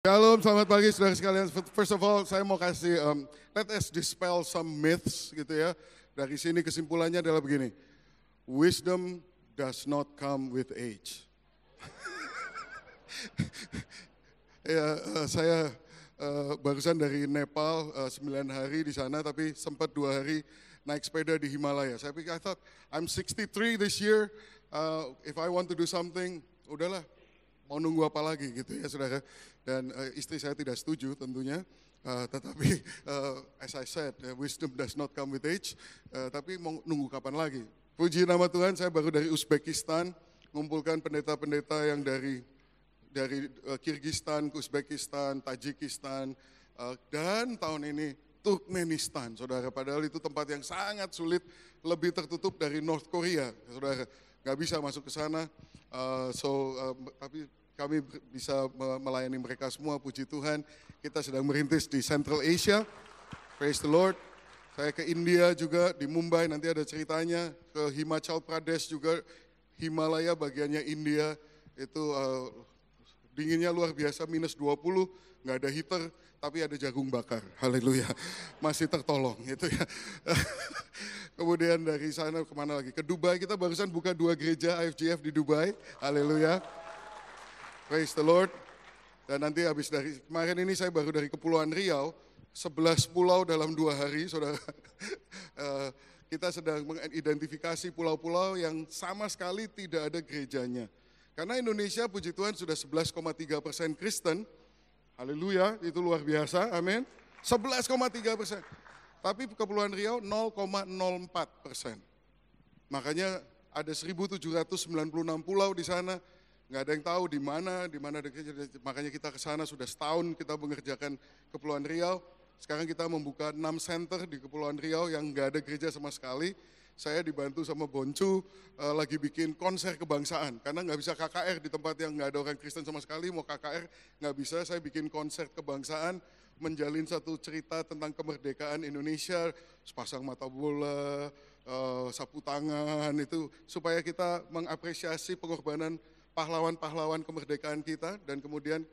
Shalom, selamat pagi saudara sekalian. First of all, saya mau kasih, let us dispel some myths gitu ya. Dari sini kesimpulannya adalah begini, wisdom does not come with age. Saya barusan dari Nepal, 9 hari di sana, tapi sempat 2 hari naik sepeda di Himalaya. Saya pikir, I thought, I'm 63 this year, if I want to do something, udahlah. Mau nunggu apa lagi gitu ya saudara. Dan istri saya tidak setuju tentunya. Tetapi as I said, wisdom does not come with age. Tapi mau nunggu kapan lagi. Puji nama Tuhan, saya baru dari Uzbekistan. Mengumpulkan pendeta-pendeta yang dari Kirgistan, Uzbekistan, Tajikistan. Dan tahun ini Turkmenistan saudara. Padahal itu tempat yang sangat sulit, lebih tertutup dari North Korea saudara. Gak bisa masuk ke sana. Tapi kami bisa melayani mereka semua, puji Tuhan. Kita sedang merintis di Central Asia, praise the Lord. Saya ke India juga, di Mumbai nanti ada ceritanya. Ke Himachal Pradesh juga, Himalaya bagiannya India. Itu dinginnya luar biasa, minus 20, nggak ada heater, tapi ada jagung bakar. Haleluya, masih tertolong gitu ya. Kemudian dari sana kemana lagi? Ke Dubai, kita barusan buka 2 gereja IFGF di Dubai. Haleluya. Praise the Lord. Dan nanti habis dari kemarin ini saya baru dari Kepulauan Riau, 11 pulau dalam 2 hari, saudara. Kita sedang mengidentifikasi pulau-pulau yang sama sekali tidak ada gerejanya. Karena Indonesia puji Tuhan sudah 11,3% Kristen. Haleluya, itu luar biasa, amin. 11,3%. Tapi Kepulauan Riau 0,04%. Makanya ada 1.796 pulau di sana. Nggak ada yang tahu di mana ada gereja. Makanya kita ke sana sudah setahun kita mengerjakan Kepulauan Riau. Sekarang kita membuka 6 center di Kepulauan Riau yang nggak ada gereja sama sekali. Saya dibantu sama Boncu lagi bikin konser kebangsaan. Karena nggak bisa KKR di tempat yang nggak ada orang Kristen sama sekali. Mau KKR nggak bisa, saya bikin konser kebangsaan. Menjalin satu cerita tentang kemerdekaan Indonesia. Sepasang mata bola, sapu tangan itu. Supaya kita mengapresiasi pengorbanan pahlawan-pahlawan kemerdekaan kita, dan kemudian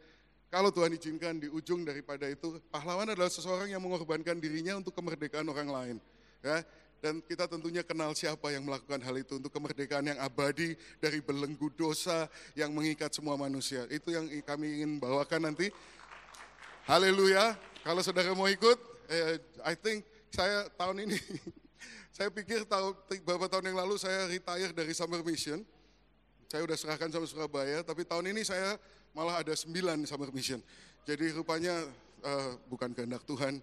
kalau Tuhan izinkan di ujung daripada itu, pahlawan adalah seseorang yang mengorbankan dirinya untuk kemerdekaan orang lain. Ya, dan kita tentunya kenal siapa yang melakukan hal itu untuk kemerdekaan yang abadi dari belenggu dosa yang mengikat semua manusia. Itu yang kami ingin bawakan nanti. Haleluya, kalau saudara mau ikut, I think saya tahun ini, saya pikir beberapa tahun yang lalu saya retire dari Summer Mission. Saya udah serahkan sama Surabaya, tapi tahun ini saya malah ada 9 Summer Mission. Jadi rupanya bukan kehendak Tuhan,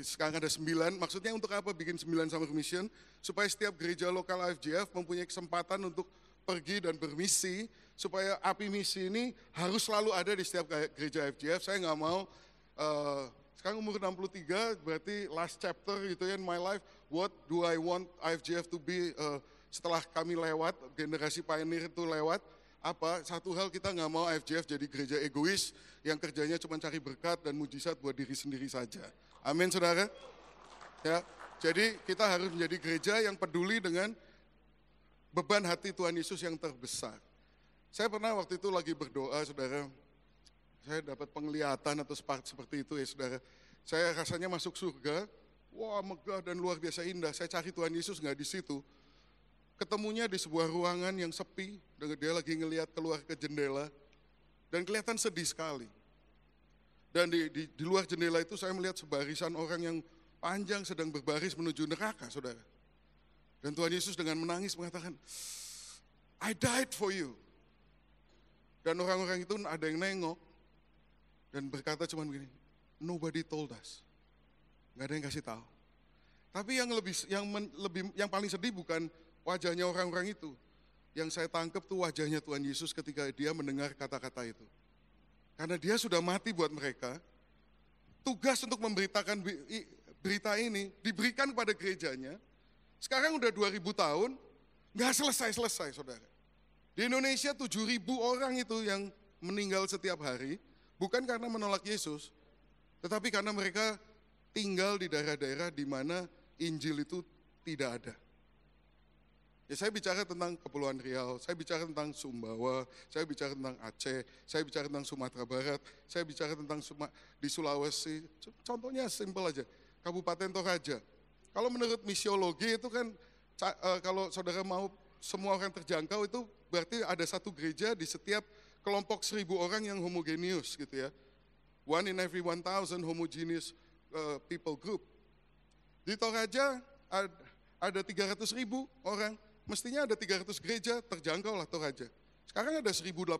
sekarang ada 9. Maksudnya untuk apa bikin 9 Summer Mission? Supaya setiap gereja lokal IFGF mempunyai kesempatan untuk pergi dan bermisi, supaya api misi ini harus selalu ada di setiap gereja IFGF. Saya nggak mau, sekarang umur 63, berarti last chapter gitu ya in my life, what do I want IFGF to be, setelah kami lewat, generasi pioneer itu lewat, apa? Satu hal kita nggak mau IFGF jadi gereja egois yang kerjanya cuma cari berkat dan mujizat buat diri sendiri saja. Amin saudara. Ya, jadi kita harus menjadi gereja yang peduli dengan beban hati Tuhan Yesus yang terbesar. Saya pernah waktu itu lagi berdoa saudara, saya dapat penglihatan atau seperti itu ya saudara. Saya rasanya masuk surga, wah megah dan luar biasa indah. Saya cari Tuhan Yesus nggak di situ. Ketemunya di sebuah ruangan yang sepi, dan dia lagi ngelihat keluar ke jendela, dan kelihatan sedih sekali. Dan di luar jendela itu saya melihat sebarisan orang yang panjang sedang berbaris menuju neraka, saudara. Dan Tuhan Yesus dengan menangis mengatakan, I died for you. Dan orang-orang itu ada yang nengok, dan berkata cuma begini, nobody told us. Nggak ada yang kasih tahu. Tapi yang paling sedih bukan wajahnya orang-orang itu. Yang saya tangkap tuh wajahnya Tuhan Yesus ketika dia mendengar kata-kata itu. Karena dia sudah mati buat mereka, tugas untuk memberitakan berita ini diberikan kepada gerejanya. Sekarang udah 2000 tahun, nggak selesai-selesai saudara. Di Indonesia 7.000 orang itu yang meninggal setiap hari, bukan karena menolak Yesus, tetapi karena mereka tinggal di daerah-daerah di mana Injil itu tidak ada. Ya, saya bicara tentang Kepulauan Riau, saya bicara tentang Sumbawa, saya bicara tentang Aceh, saya bicara tentang Sumatera Barat, saya bicara tentang di Sulawesi. Contohnya simpel aja, Kabupaten Toraja. Kalau menurut misiologi itu kan, kalau saudara mau semua orang terjangkau itu berarti ada satu gereja di setiap kelompok 1.000 orang yang homogenius gitu ya. 1 in every 1,000 homogeneous people group. Di Toraja ada 300.000 orang. Mestinya ada 300 gereja, terjangkau lah Toraja. Sekarang ada 1086.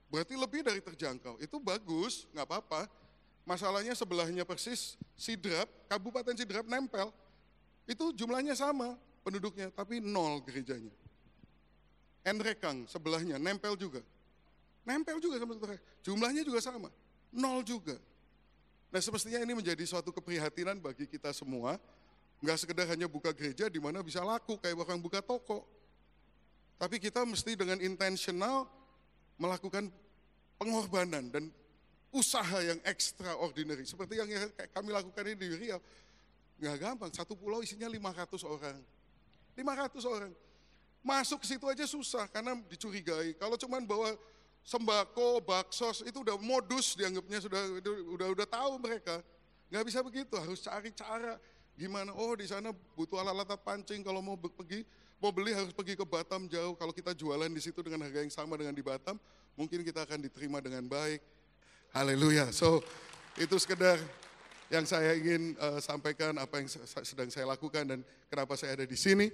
Berarti lebih dari terjangkau. Itu bagus, nggak apa-apa. Masalahnya sebelahnya persis, Sidrap, Kabupaten Sidrap nempel. Itu jumlahnya sama penduduknya, tapi 0 gerejanya. Enrekang sebelahnya, nempel juga. Nempel juga sama Toraja. Jumlahnya juga sama, 0 juga. Nah, semestinya ini menjadi suatu keprihatinan bagi kita semua. Nggak sekedar hanya buka gereja di mana bisa laku kayak orang buka toko. Tapi kita mesti dengan intentional melakukan pengorbanan dan usaha yang extraordinary. Seperti yang kami lakukan ini di Riau. Nggak gampang, satu pulau isinya 500 orang. 500 orang. Masuk ke situ aja susah karena dicurigai. Kalau cuman bawa sembako, baksos, itu udah modus dianggapnya, udah tahu mereka. Nggak bisa begitu, harus cari cara. Gimana? Oh, di sana butuh alat-alat pancing, kalau mau beli harus pergi ke Batam jauh. Kalau kita jualan di situ dengan harga yang sama dengan di Batam, mungkin kita akan diterima dengan baik. Haleluya. So, itu sekedar yang saya ingin sampaikan, apa yang sedang saya lakukan dan kenapa saya ada di sini.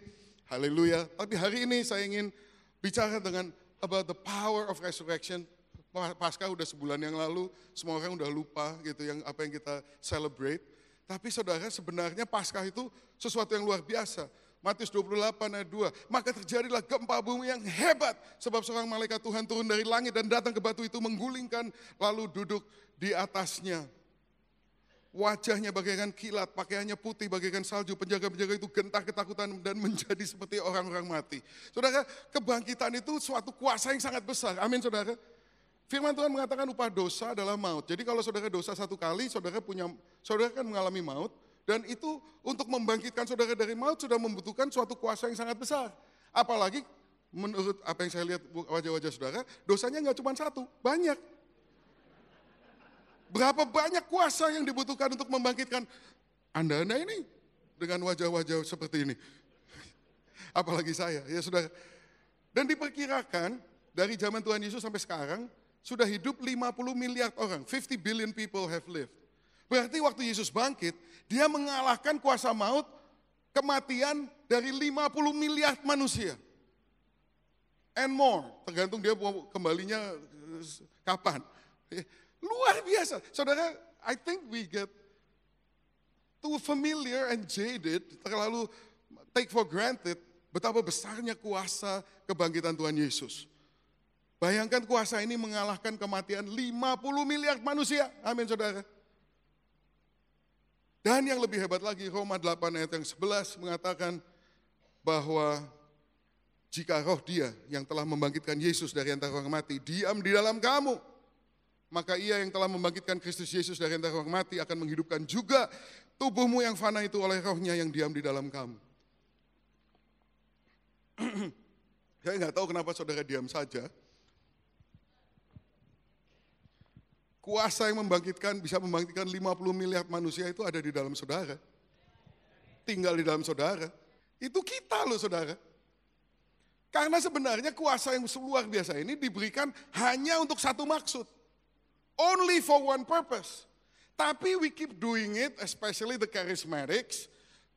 Haleluya. Tapi hari ini saya ingin bicara dengan about the power of resurrection. Paskah udah sebulan yang lalu, semua orang udah lupa gitu apa yang kita celebrate. Tapi saudara, sebenarnya Paskah itu sesuatu yang luar biasa. Matius 28 ayat 2, maka terjadilah gempa bumi yang hebat, sebab seorang malaikat Tuhan turun dari langit dan datang ke batu itu, menggulingkan lalu duduk di atasnya. Wajahnya bagaikan kilat, pakaiannya putih bagaikan salju, penjaga-penjaga itu gentar ketakutan dan menjadi seperti orang-orang mati. Saudara, kebangkitan itu suatu kuasa yang sangat besar, amin saudara. Firman Tuhan mengatakan upah dosa adalah maut. Jadi kalau saudara dosa satu kali, saudara kan mengalami maut. Dan itu untuk membangkitkan saudara dari maut sudah membutuhkan suatu kuasa yang sangat besar. Apalagi menurut apa yang saya lihat wajah-wajah saudara, dosanya nggak cuma satu, banyak. Berapa banyak kuasa yang dibutuhkan untuk membangkitkan Anda-Anda ini dengan wajah-wajah seperti ini. Apalagi saya, ya saudara. Dan diperkirakan dari zaman Tuhan Yesus sampai sekarang, sudah hidup 50 miliar orang, 50 billion people have lived. Berarti waktu Yesus bangkit, dia mengalahkan kuasa maut, kematian dari 50 miliar manusia. And more, tergantung dia mau kembalinya kapan. Luar biasa. Saudara, I think we get too familiar and jaded, terlalu take for granted betapa besarnya kuasa kebangkitan Tuhan Yesus. Bayangkan kuasa ini mengalahkan kematian 50 miliar manusia. Amin saudara. Dan yang lebih hebat lagi, Roma 8 ayat yang 11 mengatakan bahwa jika roh dia yang telah membangkitkan Yesus dari antara orang mati diam di dalam kamu, maka ia yang telah membangkitkan Kristus Yesus dari antara orang mati akan menghidupkan juga tubuhmu yang fana itu oleh rohnya yang diam di dalam kamu. Saya nggak tahu kenapa saudara diam saja. Kuasa yang bisa membangkitkan 50 miliar manusia itu ada di dalam saudara. Tinggal di dalam saudara. Itu kita loh saudara. Karena sebenarnya kuasa yang luar biasa ini diberikan hanya untuk satu maksud. Only for one purpose. Tapi we keep doing it, especially the charismatics,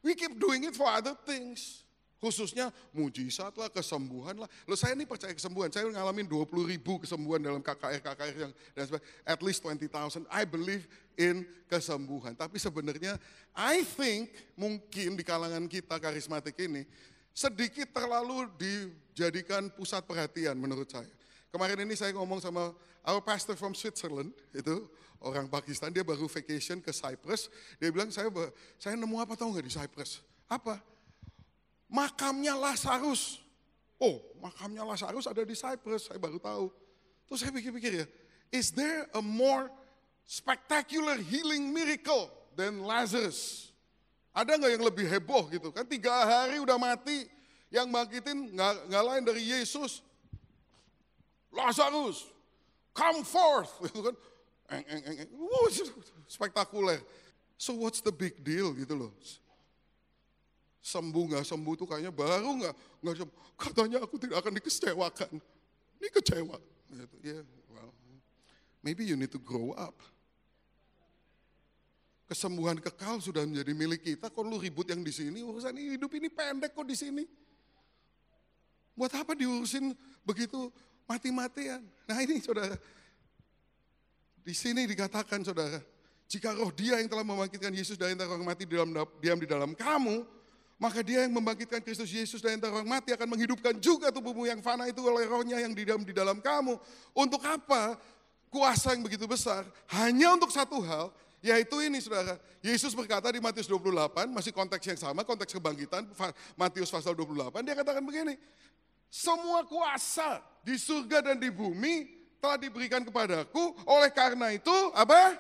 we keep doing it for other things. Khususnya mujizat lah, kesembuhan lah. Loh saya ini percaya kesembuhan, saya ngalamin 20.000 kesembuhan dalam KKR yang dan at least 20,000. I believe in kesembuhan. Tapi sebenarnya I think mungkin di kalangan kita karismatik ini sedikit terlalu dijadikan pusat perhatian menurut saya. Kemarin ini saya ngomong sama our pastor from Switzerland, itu orang Pakistan, dia baru vacation ke Cyprus. Dia bilang saya nemu apa tahu nggak di Cyprus? Apa? Makamnya Lazarus. Oh, makamnya Lazarus ada di Cyprus, saya baru tahu. Terus saya pikir-pikir ya, is there a more spectacular healing miracle than Lazarus? Ada nggak yang lebih heboh gitu kan? 3 hari udah mati, Yang bangkitin nggak lain dari Yesus. Lazarus, come forth. Gitu kan. Spektakuler. So what's the big deal gitu loh. Sembuh nggak sembuh tuh kayaknya baru nggak sembuh. Katanya aku tidak akan dikecewakan. Ini kecewa. Gitu. Yeah, well, maybe you need to grow up. Kesembuhan kekal sudah menjadi milik kita. Kok lu ribut yang di sini? Urusan hidup ini pendek kok di sini. Buat apa diurusin begitu mati-matian? Nah ini saudara, di sini dikatakan saudara, jika roh Dia yang telah membangkitkan Yesus dari antara orang mati diam di dalam kamu, maka Dia yang membangkitkan Kristus Yesus dari antara orang mati akan menghidupkan juga tubuhmu yang fana itu oleh rohnya yang diam di dalam kamu. Untuk apa? Kuasa yang begitu besar, hanya untuk satu hal, yaitu ini saudara. Yesus berkata di Matius 28, masih konteks yang sama, konteks kebangkitan, Matius pasal 28, Dia katakan begini, semua kuasa di surga dan di bumi telah diberikan kepadaku, oleh karena itu, apa?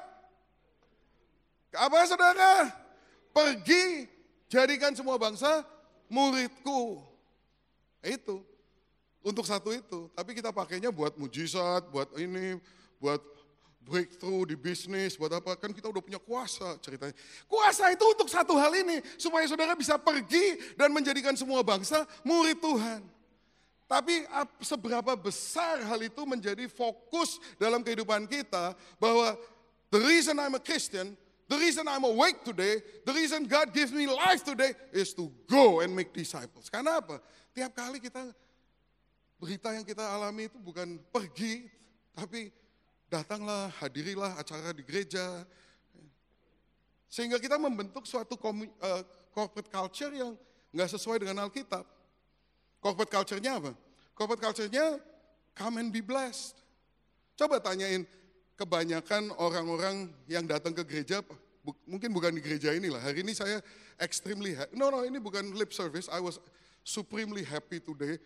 Apa saudara? Pergi, jadikan semua bangsa muridku. Itu, untuk satu itu. Tapi kita pakainya buat mujizat, buat ini, buat breakthrough di bisnis, buat apa? Kan kita udah punya kuasa ceritanya. Kuasa itu untuk satu hal ini, supaya saudara bisa pergi dan menjadikan semua bangsa murid Tuhan. Tapi seberapa besar hal itu menjadi fokus dalam kehidupan kita, bahwa the reason I'm a Christian, the reason I'm awake today, the reason God gives me life today is to go and make disciples. Karena apa? Tiap kali kita, berita yang kita alami itu bukan pergi, tapi datanglah, hadirilah acara di gereja. Sehingga kita membentuk suatu corporate culture yang nggak sesuai dengan Alkitab. Corporate culture-nya apa? Corporate culture-nya come and be blessed. Coba tanyain kebanyakan orang-orang yang datang ke gereja, mungkin bukan di gereja inilah. Hari ini saya extremely happy. No, ini bukan lip service. I was supremely happy today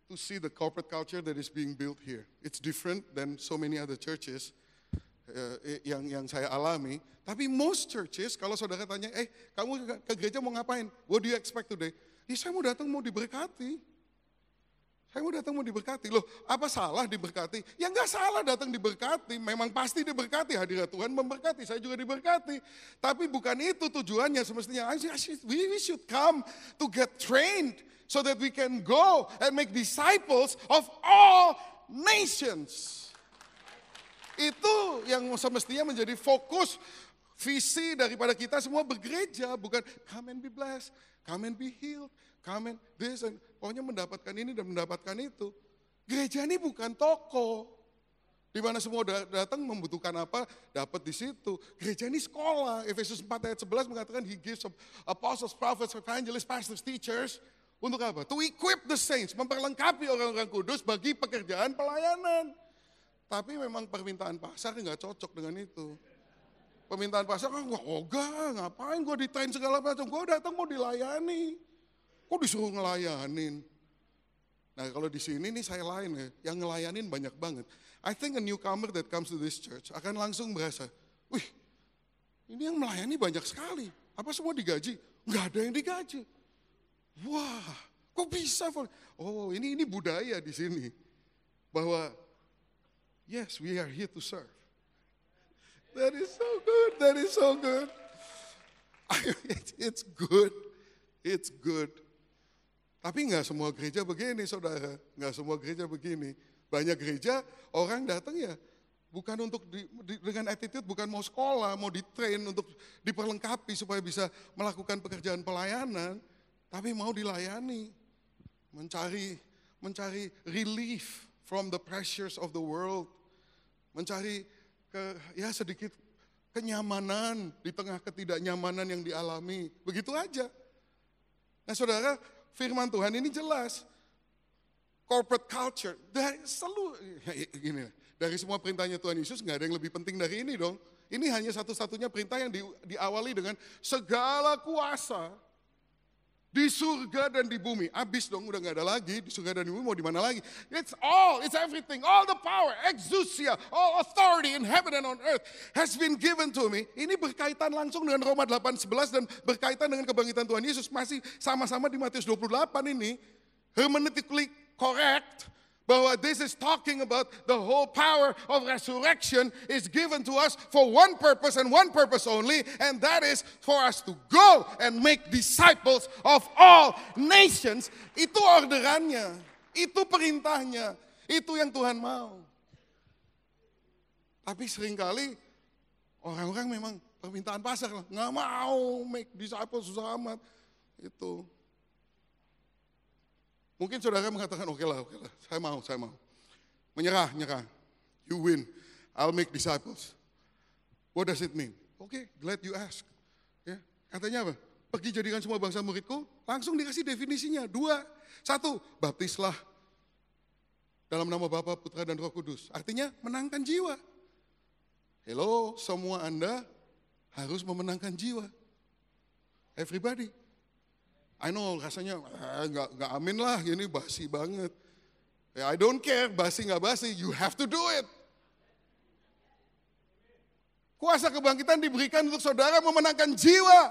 to see the corporate culture that is being built here. It's different than so many other churches yang saya alami. Tapi most churches, kalau saudara tanya, kamu ke gereja mau ngapain? What do you expect today? Saya mau datang mau diberkati. Saya mau datang mau diberkati. Loh, apa salah diberkati? Ya enggak salah datang diberkati. Memang pasti diberkati, hadirat Tuhan memberkati. Saya juga diberkati. Tapi bukan itu tujuannya semestinya. We should come to get trained so that we can go and make disciples of all nations. Itu yang semestinya menjadi fokus visi daripada kita semua bergereja. Bukan come and be blessed, come and be healed, come and this, and pokoknya mendapatkan ini dan mendapatkan itu. Gereja ini bukan toko, di mana semua datang membutuhkan apa, dapat di situ. Gereja ini sekolah. Efesus 4 ayat 11 mengatakan He gives apostles, prophets, evangelists, pastors, teachers. Untuk apa? To equip the saints, memperlengkapi orang-orang kudus bagi pekerjaan pelayanan. Tapi memang permintaan pasar nggak cocok dengan itu. Permintaan pasar kan ngapain gue ditrain segala macam, gue datang mau dilayani. Kok disuruh ngelayanin? Nah kalau di sini nih saya lain ya, yang ngelayanin banyak banget. I think a newcomer that comes to this church akan langsung berasa, wih ini yang melayani banyak sekali. Apa semua digaji? Nggak ada yang digaji. Wah kok bisa? Oh ini budaya di sini. Bahwa yes we are here to serve. That is so good, that is so good. It's good, it's good. Tapi nggak semua gereja begini saudara, nggak semua gereja begini. Banyak gereja orang datang ya bukan untuk dengan attitude, bukan mau sekolah, mau ditrain untuk diperlengkapi supaya bisa melakukan pekerjaan pelayanan, tapi mau dilayani, mencari relief from the pressures of the world, mencari sedikit kenyamanan di tengah ketidaknyamanan yang dialami, begitu aja. Nah saudara, firman Tuhan ini jelas. Corporate culture, dari semua perintahnya Tuhan Yesus nggak ada yang lebih penting dari ini dong. Ini hanya satu-satunya perintah yang diawali dengan segala kuasa di surga dan di bumi. Abis dong, udah nggak ada lagi di surga dan di bumi, mau di mana lagi? It's everything, all the power, exousia, all authority in heaven and on earth has been given to me. Ini berkaitan langsung dengan Roma 8:11 dan berkaitan dengan kebangkitan Tuhan Yesus. Masih sama-sama di Matius 28 ini. hermeneutically correct, bahwa this is talking about the whole power of resurrection is given to us for one purpose and one purpose only, and that is for us to go and make disciples of all nations. Itu orderannya, itu perintahnya, itu yang Tuhan mau. Tapi seringkali orang-orang memang permintaan pasar, nggak mau make disciples, susah amat. Itu. Mungkin saudara mengatakan, oke lah, saya mau. Menyerah. You win, I'll make disciples. What does it mean? Oke, glad you ask. Ya, katanya apa? Pergi jadikan semua bangsa muridku, langsung dikasih definisinya. 2, 1, baptislah dalam nama Bapa, Putra, dan Roh Kudus. Artinya menangkan jiwa. Hello, semua Anda harus memenangkan jiwa. Everybody. I know rasanya nggak amin lah, gini basi banget. I don't care, basi nggak basi, you have to do it. Kuasa kebangkitan diberikan untuk saudara memenangkan jiwa.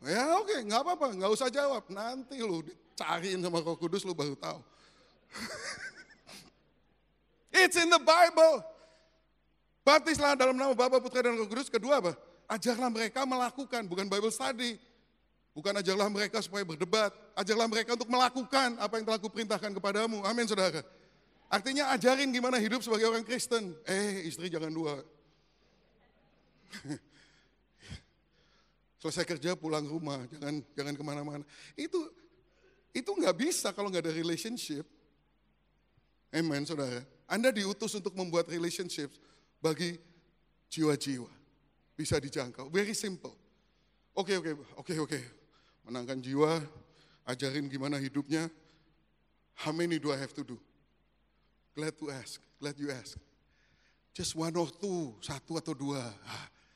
Ya oke, nggak apa-apa, nggak usah jawab. Nanti lu dicariin sama Roh Kudus, lu baru tahu. It's in the Bible. Baptislah dalam nama Bapa, Putra, dan Roh Kudus. Kedua apa? Ajarlah mereka melakukan, bukan Bible study. Bukan ajarlah mereka supaya berdebat, ajarlah mereka untuk melakukan apa yang telah kuperintahkan kepadamu. Amin saudara. Artinya ajarin gimana hidup sebagai orang Kristen. Istri jangan 2. Selesai kerja pulang rumah, jangan kemana-mana. Itu nggak bisa kalau nggak ada relationship. Amen saudara. Anda diutus untuk membuat relationship bagi jiwa-jiwa. Bisa dijangkau, very simple. Oke. Menangkan jiwa, ajarin gimana hidupnya. How many do I have to do? Glad you ask. Just 1 or 2, 1 atau 2.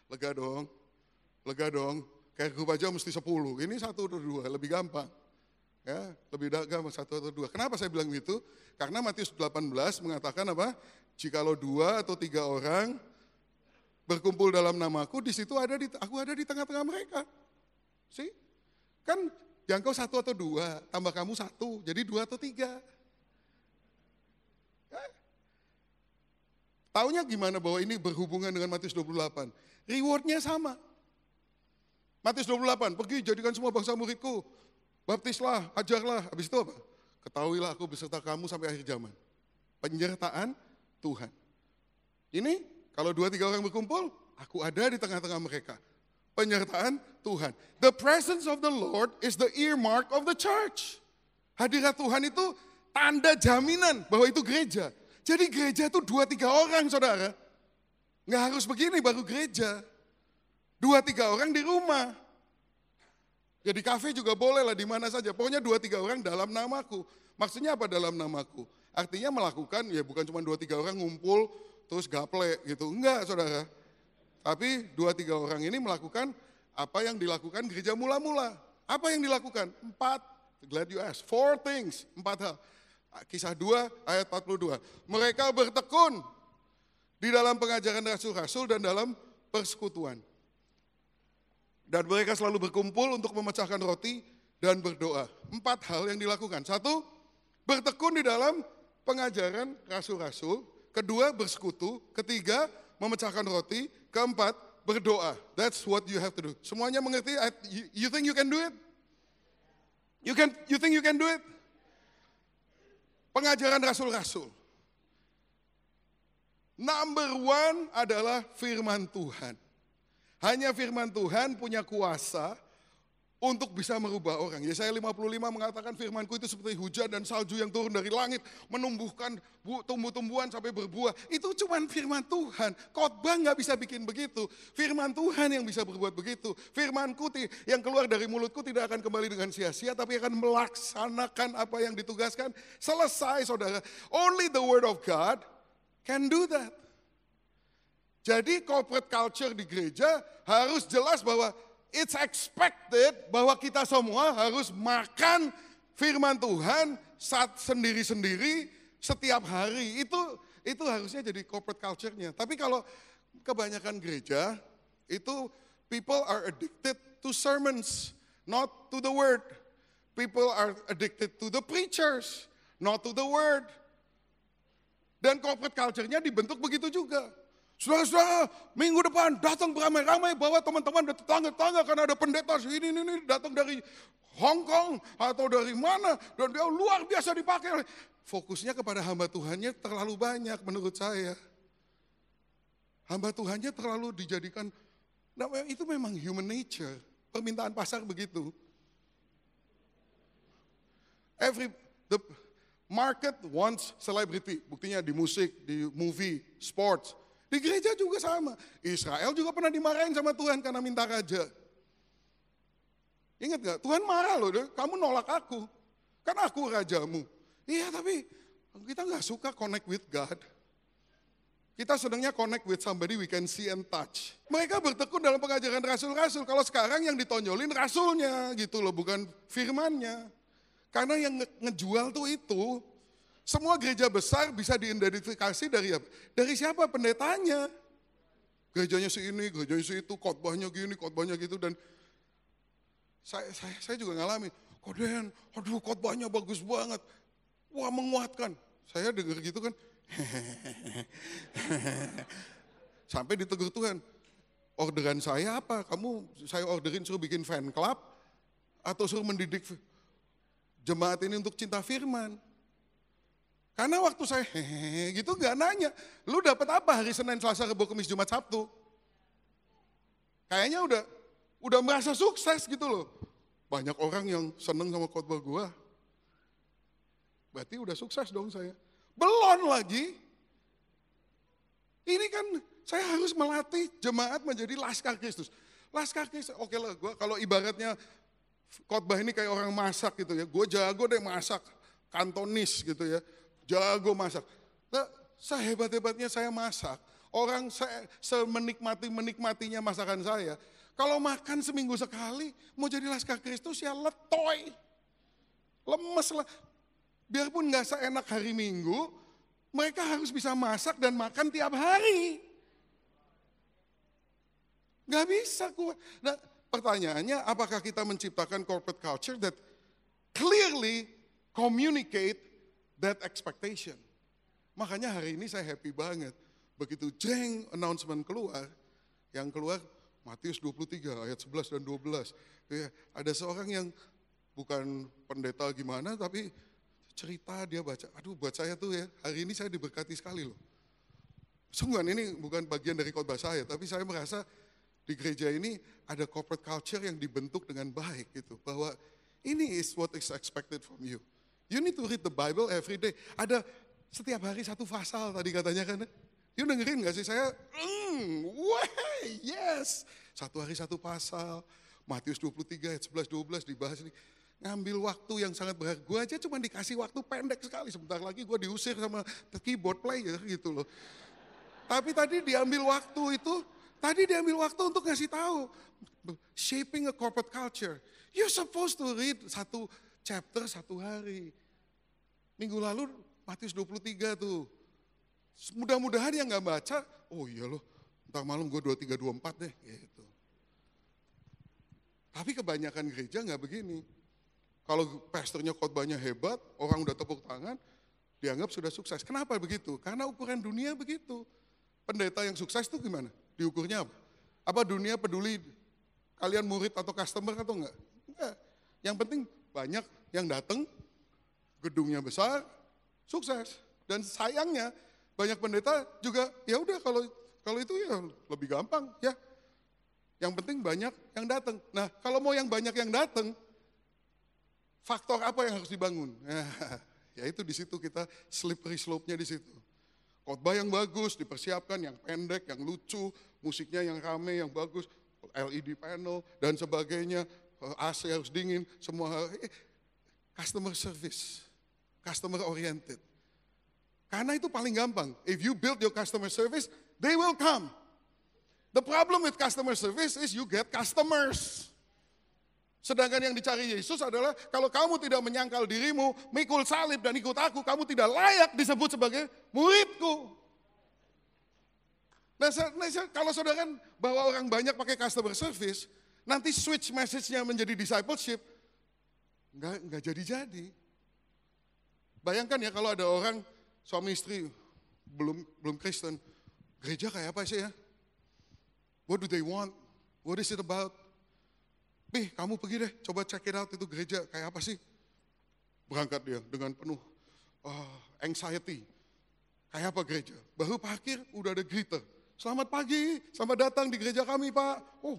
Lega dong. Kayak grup aja mesti 10, ini 1 atau 2, lebih gampang. Ya, lebih gampang 1 atau 2. Kenapa saya bilang gitu? Karena Matius 18 mengatakan apa? Jikalau 2 atau 3 orang berkumpul dalam namaku, di situ aku ada di tengah-tengah mereka. See? Kan jangkau 1 atau 2, tambah kamu 1, jadi 2 atau 3. Taunya gimana bahwa ini berhubungan dengan Matius 28? Rewardnya sama. Matius 28, pergi jadikan semua bangsa muridku, baptislah, ajarlah, habis itu apa? Ketahuilah aku beserta kamu sampai akhir zaman. Penyertaan Tuhan. Ini kalau 2-3 orang berkumpul, aku ada di tengah-tengah mereka. Penyertaan Tuhan. The presence of the Lord is the earmark of the church. Hadirat Tuhan itu tanda jaminan bahwa itu gereja. Jadi gereja itu 2-3 orang saudara. Nggak harus begini baru gereja. 2-3 orang di rumah. Ya di kafe juga boleh lah, di mana saja. Pokoknya 2-3 orang dalam namaku. Maksudnya apa dalam namaku? Artinya melakukan, ya bukan cuma 2-3 orang ngumpul terus gaple gitu. Enggak saudara. Tapi 2-3 orang ini melakukan apa yang dilakukan gereja mula-mula. Apa yang dilakukan? 4, glad you asked, 4 things, 4 hal. Kisah 2 ayat 42. Mereka bertekun di dalam pengajaran rasul-rasul dan dalam persekutuan. Dan mereka selalu berkumpul untuk memecahkan roti dan berdoa. 4 hal yang dilakukan. 1, bertekun di dalam pengajaran rasul-rasul. 2, bersekutu. 3, memecahkan roti. 4, berdoa. That's what you have to do. Semuanya mengerti? You think you can do it? You think you can do it? Pengajaran rasul-rasul. Number 1 adalah firman Tuhan. Hanya firman Tuhan punya kuasa untuk bisa merubah orang. Yesaya 55 mengatakan firmanku itu seperti hujan dan salju yang turun dari langit, menumbuhkan tumbuh-tumbuhan sampai berbuah. Itu cuma firman Tuhan. Khotbah nggak bisa bikin begitu. Firman Tuhan yang bisa berbuat begitu. Firmanku yang keluar dari mulutku tidak akan kembali dengan sia-sia, tapi akan melaksanakan apa yang ditugaskan. Selesai saudara. Only the word of God can do that. Jadi corporate culture di gereja harus jelas bahwa it's expected bahwa kita semua harus makan firman Tuhan sendiri-sendiri setiap hari. Itu harusnya jadi corporate culture-nya. Tapi kalau kebanyakan gereja, itu people are addicted to sermons, not to the word. People are addicted to the preachers, not to the word. Dan corporate culture-nya dibentuk begitu juga. Saudara-saudara, minggu depan datang beramai-ramai bawa teman-teman dan tetangga-tetangga karena ada pendeta ini datang dari Hong Kong atau dari mana dan dia luar biasa dipakai. Fokusnya kepada hamba Tuhannya terlalu banyak menurut saya. Hamba Tuhannya terlalu dijadikan, nah itu memang human nature, permintaan pasar begitu. The market wants celebrity, buktinya di musik, di movie, sports. Di gereja juga sama. Israel juga pernah dimarahin sama Tuhan karena minta raja. Ingat gak? Tuhan marah loh, kamu nolak aku. Kan aku rajamu. Iya tapi kita gak suka connect with God. Kita sedangnya connect with somebody we can see and touch. Mereka bertekun dalam pengajaran rasul-rasul. Kalau sekarang yang ditonjolin rasulnya gitu loh, bukan firmannya. Karena yang ngejual tuh itu, semua gereja besar bisa diidentifikasi dari apa? Dari siapa? Pendetanya. Gerejanya si ini, gerejanya si itu, khotbahnya gini, khotbahnya gitu. Dan saya juga ngalamin, Koden, aduh khotbahnya bagus banget. Wah menguatkan. Saya dengar gitu kan, sampai ditegur Tuhan. Orderan saya apa? Saya orderin suruh bikin fan club atau suruh mendidik jemaat ini untuk cinta firman. Karena waktu saya gitu gak nanya, lu dapat apa hari Senin, Selasa, Rabu, Kamis, Jumat, Sabtu? Kayaknya udah merasa sukses gitu loh. Banyak orang yang seneng sama khotbah gua. Berarti udah sukses dong saya. Belum lagi. Ini kan saya harus melatih jemaat menjadi laskar Kristus. Laskar Kristus, oke lah gua kalau ibaratnya khotbah ini kayak orang masak gitu ya. Gue jago deh masak, kantonis gitu ya. Jago masak. Nah, sehebat-hebatnya saya masak. Orang semenikmatinya masakan saya. Kalau makan seminggu sekali, mau jadi laskar Kristus ya letoy. Lemes lah. Biarpun gak seenak hari Minggu, mereka harus bisa masak dan makan tiap hari. Gak bisa kuat. Nah, pertanyaannya, apakah kita menciptakan corporate culture that clearly communicate that expectation? Makanya hari ini saya happy banget. Begitu jeng announcement keluar, yang keluar Matius 23 ayat 11 dan 12. Ya, ada seorang yang bukan pendeta gimana, tapi cerita dia baca, aduh buat saya tuh ya, hari ini saya diberkati sekali loh. Sungguhan ini bukan bagian dari khotbah saya, tapi saya merasa di gereja ini ada corporate culture yang dibentuk dengan baik gitu. Bahwa ini is what is expected from you. You need to read the Bible every day. Ada setiap hari satu pasal tadi katanya kan. You dengerin gak sih saya? Yes. Satu hari satu pasal. Matius 23 ayat 11-12 dibahas ini. Ngambil waktu yang sangat berharga. Gue aja cuma dikasih waktu pendek sekali. Sebentar lagi gue diusir sama keyboard player gitu loh. Tapi tadi diambil waktu itu. Tadi diambil waktu untuk ngasih tahu. Shaping a corporate culture. You're supposed to read satu chapter satu hari. Minggu lalu Matius 23 tuh. Mudah-mudahan yang gak baca, oh iya loh, ntar malam gue 23-24 deh. Gitu. Tapi kebanyakan gereja gak begini. Kalau pastornya khotbahnya hebat, orang udah tepuk tangan, dianggap sudah sukses. Kenapa begitu? Karena ukuran dunia begitu. Pendeta yang sukses itu gimana? Diukurnya apa? Apa dunia peduli kalian murid atau customer atau enggak? Enggak. Yang penting banyak yang datang, gedungnya besar, sukses. Dan sayangnya banyak pendeta juga ya udah kalau itu ya lebih gampang ya. Yang penting banyak yang datang. Nah, kalau mau yang banyak yang datang, faktor apa yang harus dibangun? Ya itu di situ kita slippery slope-nya di situ. Khotbah yang bagus dipersiapkan, yang pendek, yang lucu, musiknya yang rame, yang bagus, LED panel dan sebagainya, AC harus dingin, semua customer service, customer oriented. Karena itu paling gampang. If you build your customer service, they will come. The problem with customer service is you get customers. Sedangkan yang dicari Yesus adalah kalau kamu tidak menyangkal dirimu, mikul salib dan ikut aku, kamu tidak layak disebut sebagai muridku. Nah, kalau saudara bawa orang banyak pakai customer service, nanti switch message-nya menjadi discipleship, nggak jadi-jadi. Bayangkan ya kalau ada orang suami istri belum Kristen, gereja kayak apa sih ya? What do they want? What is it about? Kamu pergi deh, coba check it out itu gereja kayak apa sih? Berangkat dia dengan penuh anxiety. Kayak apa gereja? Baru parkir udah ada greeter. Selamat pagi, selamat datang di gereja kami Pak. Oh,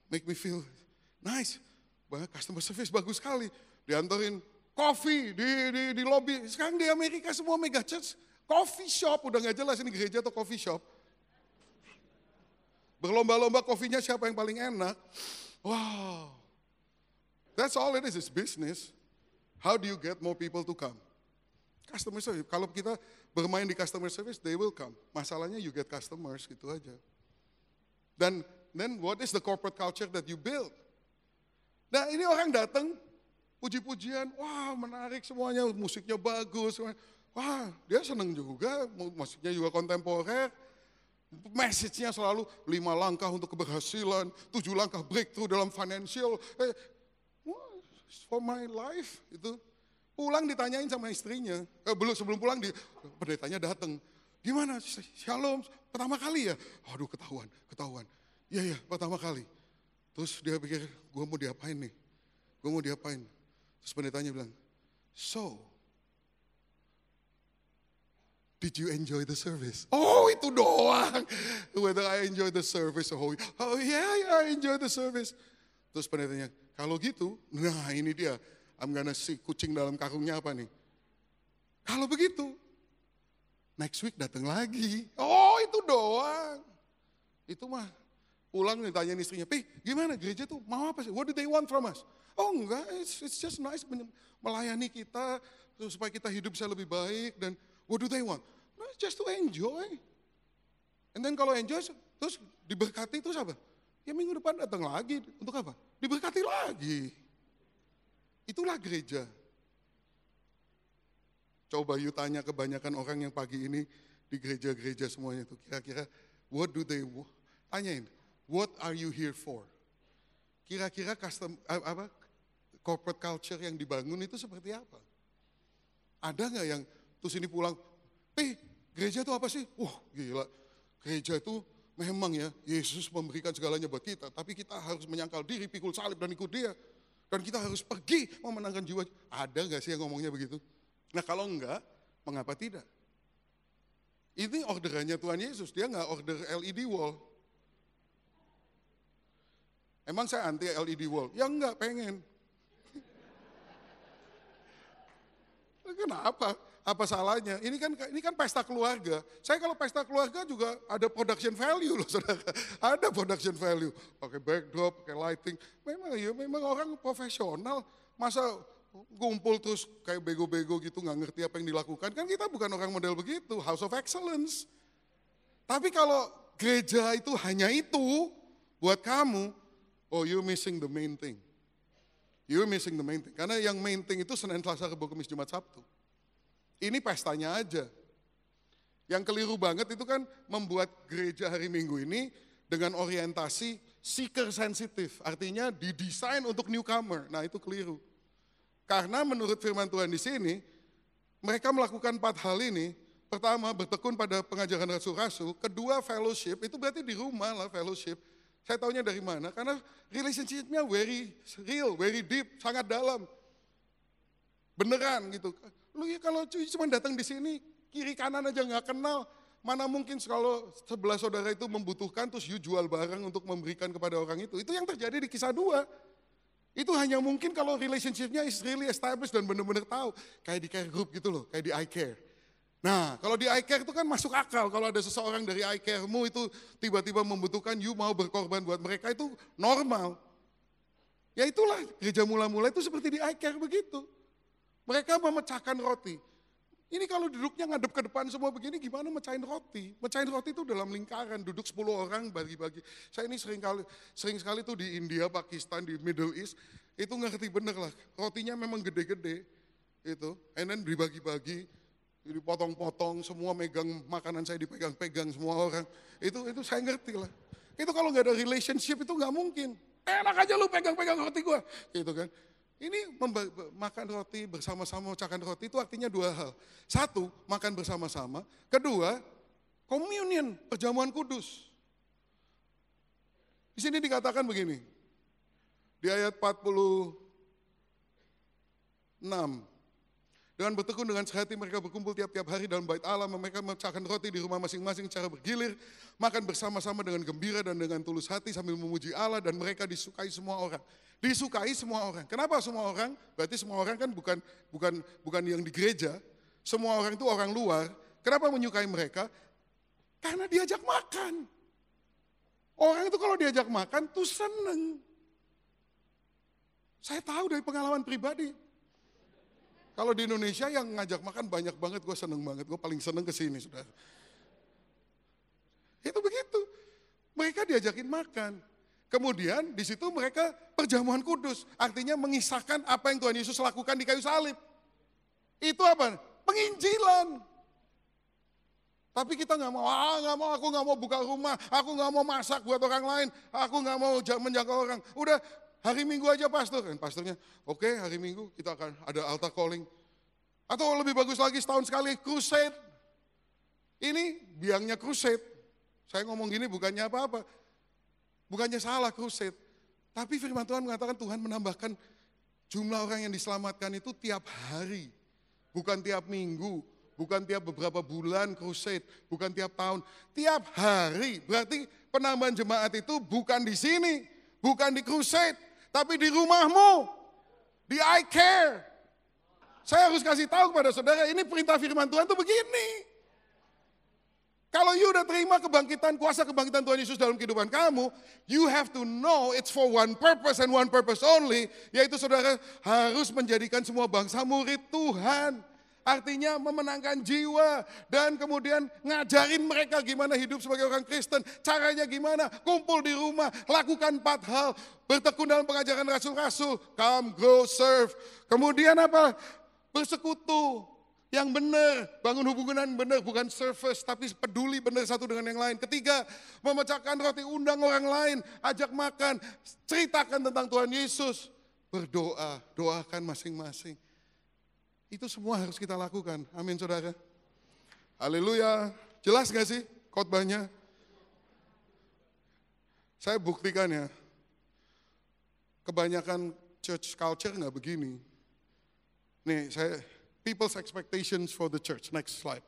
make me feel nice. Customer service bagus sekali. Diantarin coffee di lobby. Sekarang di Amerika semua mega church, coffee shop. Udah gak jelas ini gereja atau coffee shop. Berlomba-lomba kopinya siapa yang paling enak. Wow. That's all it is business. How do you get more people to come? Customer service. Kalau kita bermain di customer service, they will come. Masalahnya you get customers, gitu aja. Then what is the corporate culture that you build? Nah ini orang datang, puji-pujian, wah menarik semuanya, musiknya bagus. Wah dia seneng juga, musiknya juga kontemporer. Message-nya selalu 5 langkah untuk keberhasilan, 7 langkah breakthrough dalam financial. For my life, itu. Pulang ditanyain sama istrinya, sebelum pulang pendetanya datang. Gimana? Shalom, pertama kali ya? Aduh ketahuan. Iya, pertama kali. Terus dia pikir, gue mau diapain nih? Terus pendetanya bilang, so, did you enjoy the service? Oh itu doang. Whether I enjoy the service, oh yeah, I enjoy the service. Terus pendetanya, kalau gitu, nah ini dia. I'm gonna see kucing dalam karungnya apa nih. Kalau begitu, next week datang lagi. Oh itu doang. Itu mah pulang ditanyain istrinya, gimana gereja tuh mau apa sih? What do they want from us? Oh enggak, it's just nice melayani kita supaya kita hidup bisa lebih baik. Dan what do they want? No, just to enjoy. And then kalau enjoy terus diberkati terus apa? Ya minggu depan datang lagi. Untuk apa? Diberkati lagi. Itulah gereja. Coba you tanya kebanyakan orang yang pagi ini di gereja-gereja semuanya itu. Kira-kira what do they want? Tanyain, what are you here for? Kira-kira corporate culture yang dibangun itu seperti apa? Ada nggak yang terus ini pulang, gereja itu apa sih? Wah gila, gereja itu memang ya Yesus memberikan segalanya buat kita. Tapi kita harus menyangkal diri, pikul salib dan ikut dia. Dan kita harus pergi memenangkan jiwa. Ada nggak sih yang ngomongnya begitu? Nah kalau enggak, mengapa tidak? Ini orderannya Tuhan Yesus, dia nggak order LED wall. Emang saya anti LED wall? Ya enggak, pengen. Kenapa? Apa salahnya? Ini kan pesta keluarga. Saya kalau pesta keluarga juga ada production value loh saudara. Ada production value. Pakai backdrop, pakai lighting. Memang orang profesional. Masa ngumpul terus kayak bego-bego gitu nggak ngerti apa yang dilakukan. Kan kita bukan orang model begitu. House of Excellence. Tapi kalau gereja itu hanya itu buat kamu, oh you're missing the main thing. You're missing the main thing. Karena yang main thing itu Senin, Selasa, Rabu, Kamis, Jumat, Sabtu. Ini pestanya aja. Yang keliru banget itu kan membuat gereja hari Minggu ini dengan orientasi seeker sensitif. Artinya didesain untuk newcomer. Nah itu keliru. Karena menurut firman Tuhan di sini, mereka melakukan 4 hal ini. Pertama, bertekun pada pengajaran rasul-rasul. Kedua, fellowship. Itu berarti di rumah lah fellowship. Saya taunya dari mana? Karena relationship-nya very real, very deep, sangat dalam. Beneran gitu. Lu ya kalau cuma datang di sini, kiri kanan aja nggak kenal, mana mungkin kalau sebelah saudara itu membutuhkan, terus you jual barang untuk memberikan kepada orang itu. Itu yang terjadi di kisah 2. Itu hanya mungkin kalau relationship-nya is really established dan benar-benar tahu. Kayak di care group gitu loh, kayak di iCare. Nah kalau di iCare itu kan masuk akal, kalau ada seseorang dari iCare-mu itu tiba-tiba membutuhkan, you mau berkorban buat mereka itu normal. Ya itulah gereja mula-mula itu seperti di iCare begitu. Mereka memecahkan roti. Ini kalau duduknya ngadep ke depan semua begini, gimana mecahin roti? Mecahin roti itu dalam lingkaran, duduk 10 orang bagi-bagi. Saya ini sering sekali tuh di India, Pakistan, di Middle East, itu ngerti bener lah. Rotinya memang gede-gede, itu. And then dibagi-bagi, dipotong-potong, semua megang makanan saya dipegang-pegang semua orang. Itu saya ngerti lah. Itu kalau nggak ada relationship itu nggak mungkin. Enak aja lu pegang-pegang roti gua, gitu kan. Ini makan roti bersama-sama, memecahkan roti itu artinya dua hal. Satu, makan bersama-sama. Kedua, communion, perjamuan kudus. Di sini dikatakan begini, di ayat 46, dengan bertekun dengan sehati mereka berkumpul tiap-tiap hari dalam bait Allah, mereka memecahkan roti di rumah masing-masing secara bergilir, makan bersama-sama dengan gembira dan dengan tulus hati sambil memuji Allah, dan mereka disukai semua orang. Disukai semua orang. Kenapa semua orang? Berarti semua orang kan bukan yang di gereja. Semua orang itu orang luar. Kenapa menyukai mereka? Karena diajak makan. Orang itu kalau diajak makan tuh seneng. Saya tahu dari pengalaman pribadi. Kalau di Indonesia yang ngajak makan banyak banget, gue seneng banget. Gue paling seneng kesini, saudara. Itu begitu. Mereka diajakin makan. Kemudian di situ mereka perjamuan kudus. Artinya mengisahkan apa yang Tuhan Yesus lakukan di kayu salib. Itu apa? Penginjilan. Tapi kita nggak mau, aku nggak mau buka rumah, aku nggak mau masak buat orang lain, aku nggak mau menjaga orang. Udah hari Minggu aja pastor, kan pastornya, oke, hari Minggu kita akan ada altar calling. Atau lebih bagus lagi setahun sekali crusade. Ini biangnya crusade. Saya ngomong gini bukannya apa-apa, bukannya salah crusade. Tapi firman Tuhan mengatakan Tuhan menambahkan jumlah orang yang diselamatkan itu tiap hari, bukan tiap minggu. Bukan tiap beberapa bulan crusade, bukan tiap tahun, tiap hari. Berarti penambahan jemaat itu bukan di sini, bukan di crusade, tapi di rumahmu, di I Care. Saya harus kasih tahu kepada saudara, ini perintah firman Tuhan itu begini. Kalau you udah terima kebangkitan, kuasa kebangkitan Tuhan Yesus dalam kehidupan kamu, you have to know it's for one purpose and one purpose only, yaitu saudara harus menjadikan semua bangsa murid Tuhan. Artinya memenangkan jiwa dan kemudian ngajarin mereka gimana hidup sebagai orang Kristen. Caranya gimana? Kumpul di rumah, lakukan 4 hal. Bertekun dalam pengajaran rasul-rasul, come, go, serve. Kemudian apa? Bersekutu yang benar, bangun hubungan benar, bukan surface tapi peduli benar satu dengan yang lain. Ketiga, memecahkan roti, undang orang lain, ajak makan, ceritakan tentang Tuhan Yesus. Berdoa, doakan masing-masing. Itu semua harus kita lakukan. Amin saudara. Haleluya. Jelas gak sih khotbahnya? Saya buktikan ya. Kebanyakan church culture gak begini. Nih people's expectations for the church. Next slide.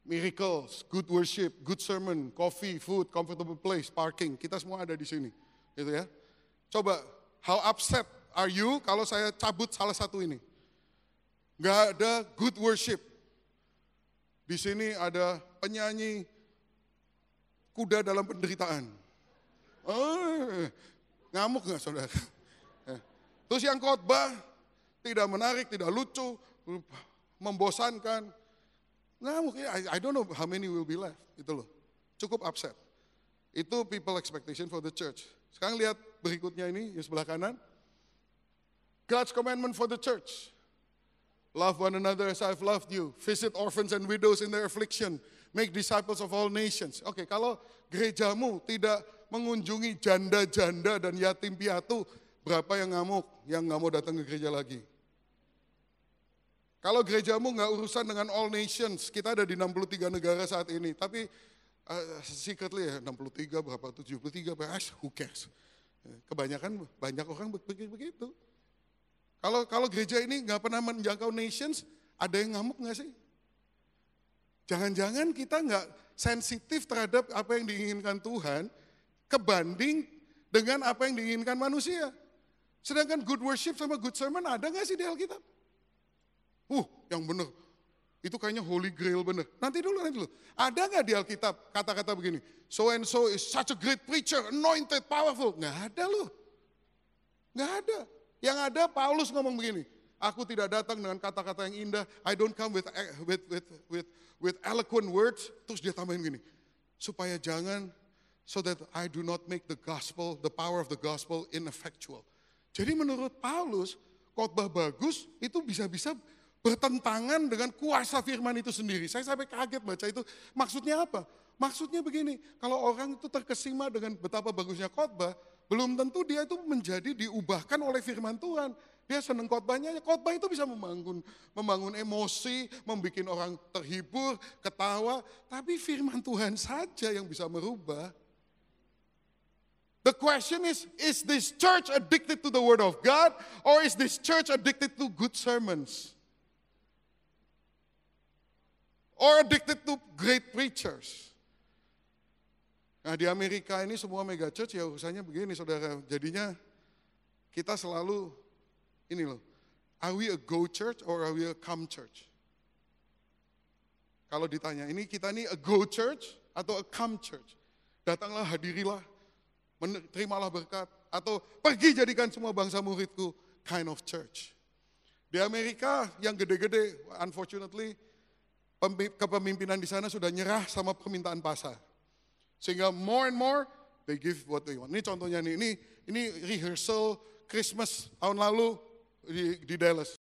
Miracles, good worship, good sermon, coffee, food, comfortable place, parking. Kita semua ada di sini. Gitu ya. Coba, how upset are you kalau saya cabut salah satu ini? Gak ada good worship. Di sini ada penyanyi kuda dalam penderitaan. Ngamuk gak saudara? Terus yang khotbah tidak menarik, tidak lucu, membosankan. Ngamuk, I don't know how many will be left. Itu loh, cukup upset. Itu people expectation for the church. Sekarang lihat berikutnya ini, di sebelah kanan. God's commandment for the church. Love one another as I've loved you. Visit orphans and widows in their affliction. Make disciples of all nations. Oke, kalau gerejamu tidak mengunjungi janda-janda dan yatim piatu, berapa yang ngamuk, yang nggak mau datang ke gereja lagi? Kalau gerejamu nggak urusan dengan all nations, kita ada di 63 negara saat ini. Tapi secretly ya, 63, berapa, 73, who cares? Kebanyakan, banyak orang berpikir begitu. Kalau gereja ini nggak pernah menjangkau nations, ada yang ngamuk nggak sih? Jangan-jangan kita nggak sensitif terhadap apa yang diinginkan Tuhan, kebanding dengan apa yang diinginkan manusia. Sedangkan good worship sama good sermon ada nggak sih di Alkitab? Yang benar. Itu kayaknya holy grail benar. Nanti dulu. Ada nggak di Alkitab kata-kata begini? So and so is such a great preacher, anointed, powerful. Nggak ada loh. Nggak ada. Yang ada Paulus ngomong begini, aku tidak datang dengan kata-kata yang indah, I don't come with eloquent words, terus dia tambahin gini, supaya jangan, so that I do not make the gospel, the power of the gospel ineffectual. Jadi menurut Paulus, khotbah bagus itu bisa-bisa bertentangan dengan kuasa firman itu sendiri. Saya sampai kaget baca itu, maksudnya apa? Maksudnya begini, kalau orang itu terkesima dengan betapa bagusnya khotbah, belum tentu dia itu menjadi diubahkan oleh firman Tuhan. Dia senang khotbahnya, khotbah itu bisa membangun emosi, membuat orang terhibur, ketawa. Tapi firman Tuhan saja yang bisa merubah. The question is this church addicted to the word of God, or is this church addicted to good sermons? Or addicted to great preachers? Nah di Amerika ini semua mega church ya urusannya begini saudara. Jadinya kita selalu ini loh. Are we a go church or are we a come church? Kalau ditanya ini kita ini a go church atau a come church? Datanglah, hadirilah, terimalah berkat. Atau pergi jadikan semua bangsa muridku, kind of church. Di Amerika yang gede-gede, unfortunately, kepemimpinan di sana sudah nyerah sama permintaan pasar. Sehingga more and more, they give what they want. Ini contohnya nih, ini rehearsal Christmas tahun lalu di Dallas.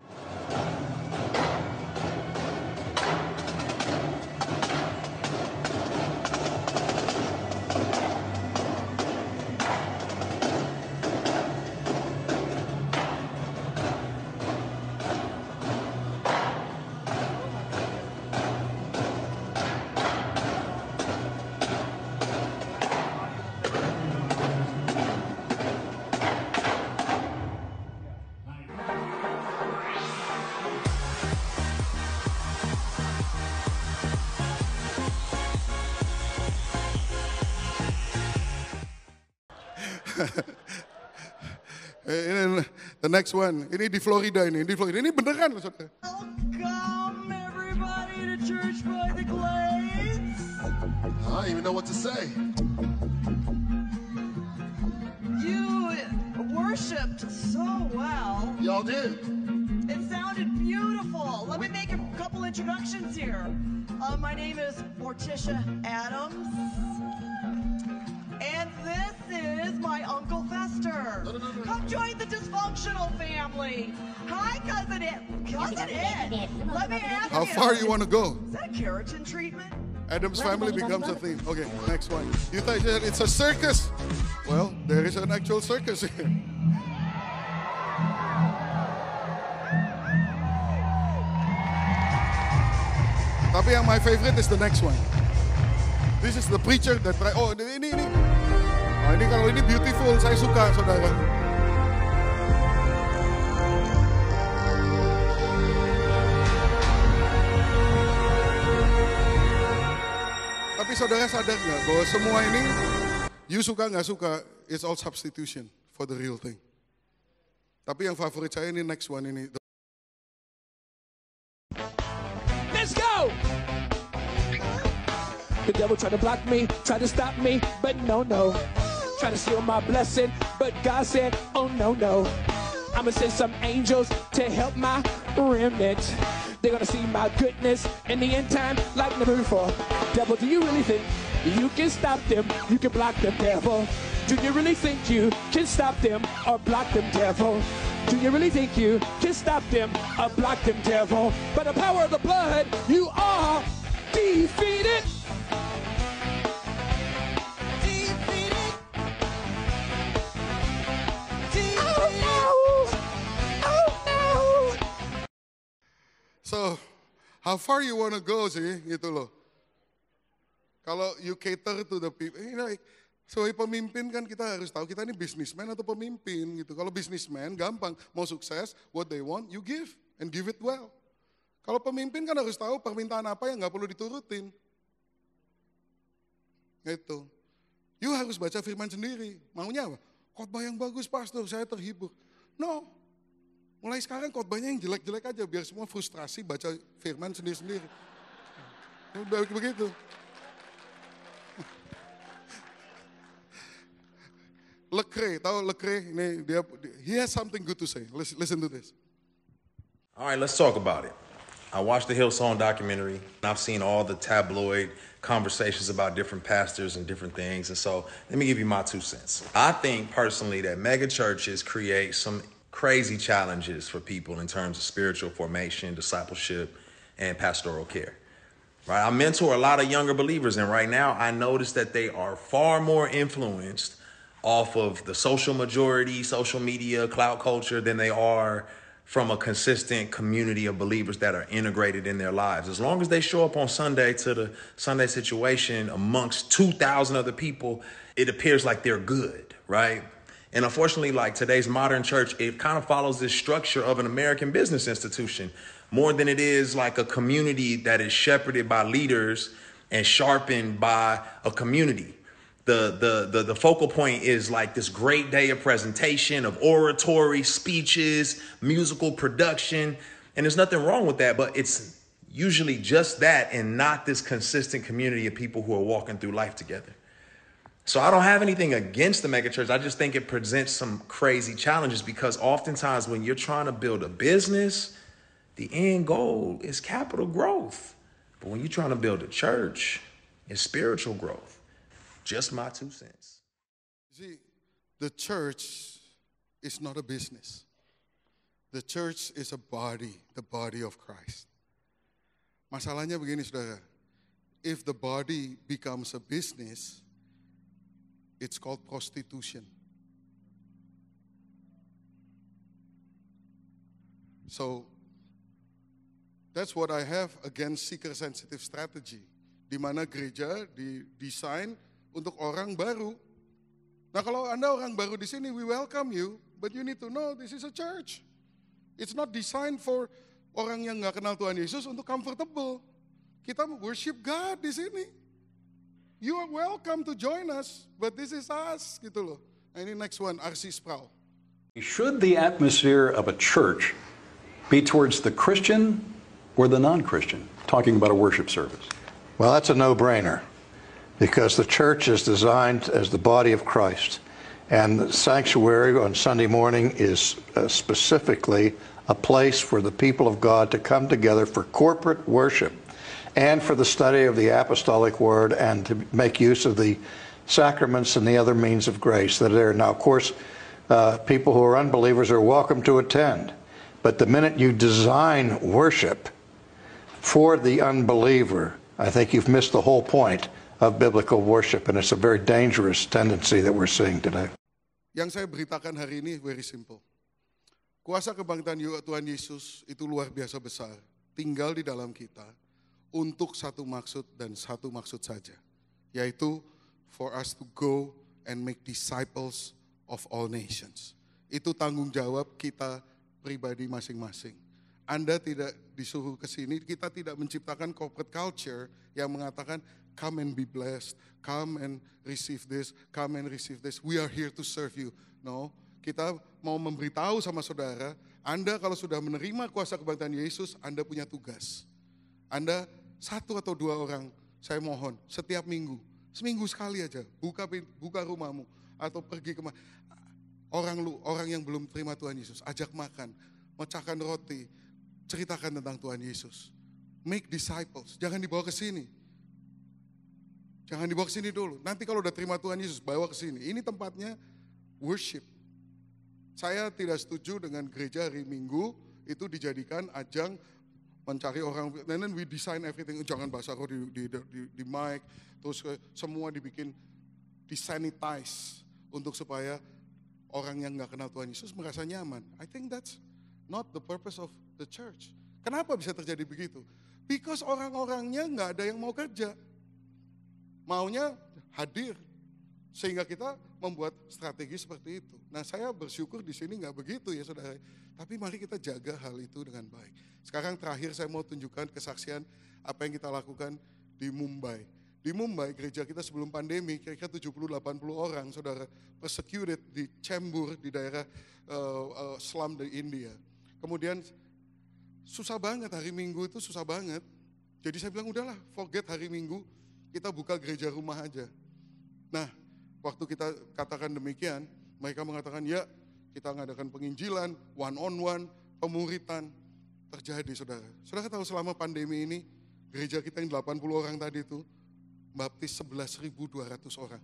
The next one, ini di Florida ini beneran loh saudara. Welcome everybody to Church by the Glades. I don't even know what to say. You worshipped so well. Y'all did. It sounded beautiful. Let me make a couple introductions here. My name is Morticia Adams. And this is my Uncle Fester. No. Come join the dysfunctional family. Hi, Cousin Ed. Cousin Ed, let me ask you. How far you want to go? Is that a keratin treatment? Adam's family becomes a theme. Okay, next one. You thought it's a circus? Well, there is an actual circus here. Tapi yang my favorite is the next one. This is the preacher that try. Oh ini. Oh, ini kalau ini beautiful, saya suka saudara. Tapi saudara sadar nggak bahwa semua ini, you suka nggak suka, it's all substitution for the real thing. Tapi yang favorit saya ini next one ini. Let's go! The devil tried to block me, tried to stop me, but no. Trying to steal my blessing, but God said, oh no. I'ma send some angels to help my remnant. They're gonna see my goodness in the end time like never before. Devil, do you really think you can stop them? You can block them, devil. Do you really think you can stop them or block them, devil? Do you really think you can stop them or block them, devil? By the power of the blood, you are defeated. So, how far you want to go sih, gitu loh. Kalau you cater to the people, sebagai pemimpin kan kita harus tahu kita ini businessman atau pemimpin gitu. Kalau businessman gampang, mau sukses, what they want, you give and give it well. Kalau pemimpin kan harus tahu permintaan apa yang nggak perlu diturutin. Gitu. You harus baca firman sendiri. Maunya apa? Khotbah yang bagus pastor, saya terhibur. No. Mulai sekarang khotbahnya yang jelek-jelek aja, biar semua frustrasi baca firman sendiri-sendiri. Udah begitu. Lecrae, tahu Lecrae? Ini he has something good to say. Listen to this. All right, let's talk about it. I watched the Hillsong documentary, and I've seen all the tabloid conversations about different pastors and different things, and so let me give you my 2 cents. I think personally that mega churches create some crazy challenges for people in terms of spiritual formation, discipleship, and pastoral care. Right? I mentor a lot of younger believers, and right now I notice that they are far more influenced off of the social majority, social media, clout culture, than they are from a consistent community of believers that are integrated in their lives. As long as they show up on Sunday to the Sunday situation amongst 2,000 other people, it appears like they're good, right? And unfortunately, like today's modern church, it kind of follows this structure of an American business institution more than it is like a community that is shepherded by leaders and sharpened by a community. The focal point is like this great day of presentation, of oratory, speeches, musical production. And there's nothing wrong with that, but it's usually just that and not this consistent community of people who are walking through life together. So I don't have anything against the megachurch. I just think it presents some crazy challenges because oftentimes when you're trying to build a business, the end goal is capital growth. But when you're trying to build a church, it's spiritual growth. Just my 2 cents. See, the church is not a business. The church is a body, the body of Christ. Masalahnya begini, saudara. If the body becomes a business, it's called prostitution. So, that's what I have against seeker-sensitive strategy. Di mana gereja didesain untuk orang baru. Nah, kalau Anda orang baru di sini, we welcome you, but you need to know this is a church. It's not designed for orang yang nggak kenal Tuhan Yesus untuk comfortable. Kita worship God di sini. You are welcome to join us, but this is us, gitu loh. Nah, ini next one, R.C. Sproul. Should the atmosphere of a church be towards the Christian or the non-Christian? Talking about a worship service. Well, that's a no-brainer. Because the church is designed as the body of Christ. And the sanctuary on Sunday morning is specifically a place for the people of God to come together for corporate worship and for the study of the apostolic word and to make use of the sacraments and the other means of grace that are there. Now, of course, people who are unbelievers are welcome to attend. But the minute you design worship for the unbeliever, I think you've missed the whole point of biblical worship, and it's a very dangerous tendency that we're seeing today. Yang saya beritakan hari ini very simple. Kuasa kebangkitan Tuhan Yesus itu luar biasa besar, tinggal di dalam kita untuk satu maksud dan satu maksud saja, yaitu for us to go and make disciples of all nations. Itu tanggung jawab kita pribadi masing-masing. Anda tidak disuruh ke sini, kita tidak menciptakan corporate culture yang mengatakan come and be blessed, come and receive this, come and receive this. We are here to serve you. No, kita mau memberitahu sama saudara, Anda kalau sudah menerima kuasa kebangkitan Yesus, Anda punya tugas. Anda 1 atau 2 orang, saya mohon, setiap minggu, seminggu sekali aja, buka rumahmu, atau pergi ke orang yang belum terima Tuhan Yesus, ajak makan, mecahkan roti, ceritakan tentang Tuhan Yesus. Make disciples, jangan dibawa ke sini. Jangan dibawa ke sini dulu. Nanti kalau udah terima Tuhan Yesus, bawa ke sini. Ini tempatnya worship. Saya tidak setuju dengan gereja hari Minggu itu dijadikan ajang mencari orang. And then we design everything. Jangan bahasa roh di mic. Terus semua dibikin disanitize untuk supaya orang yang nggak kenal Tuhan Yesus merasa nyaman. I think that's not the purpose of the church. Kenapa bisa terjadi begitu? Because orang-orangnya nggak ada yang mau kerja. Maunya hadir, sehingga kita membuat strategi seperti itu. Nah, saya bersyukur di sini nggak begitu ya saudara. Tapi mari kita jaga hal itu dengan baik. Sekarang terakhir saya mau tunjukkan kesaksian apa yang kita lakukan di Mumbai. Di Mumbai, gereja kita sebelum pandemi, kira-kira 70-80 orang, saudara, persecuted di Chembur, di daerah slum di India. Kemudian susah banget, hari Minggu itu susah banget. Jadi saya bilang, udahlah, forget hari Minggu, kita buka gereja rumah aja. Nah, waktu kita katakan demikian, mereka mengatakan, ya kita mengadakan penginjilan, one-on-one, pemuritan, terjadi saudara. Saudara tahu selama pandemi ini, gereja kita yang 80 orang tadi itu, baptis 11.200 orang.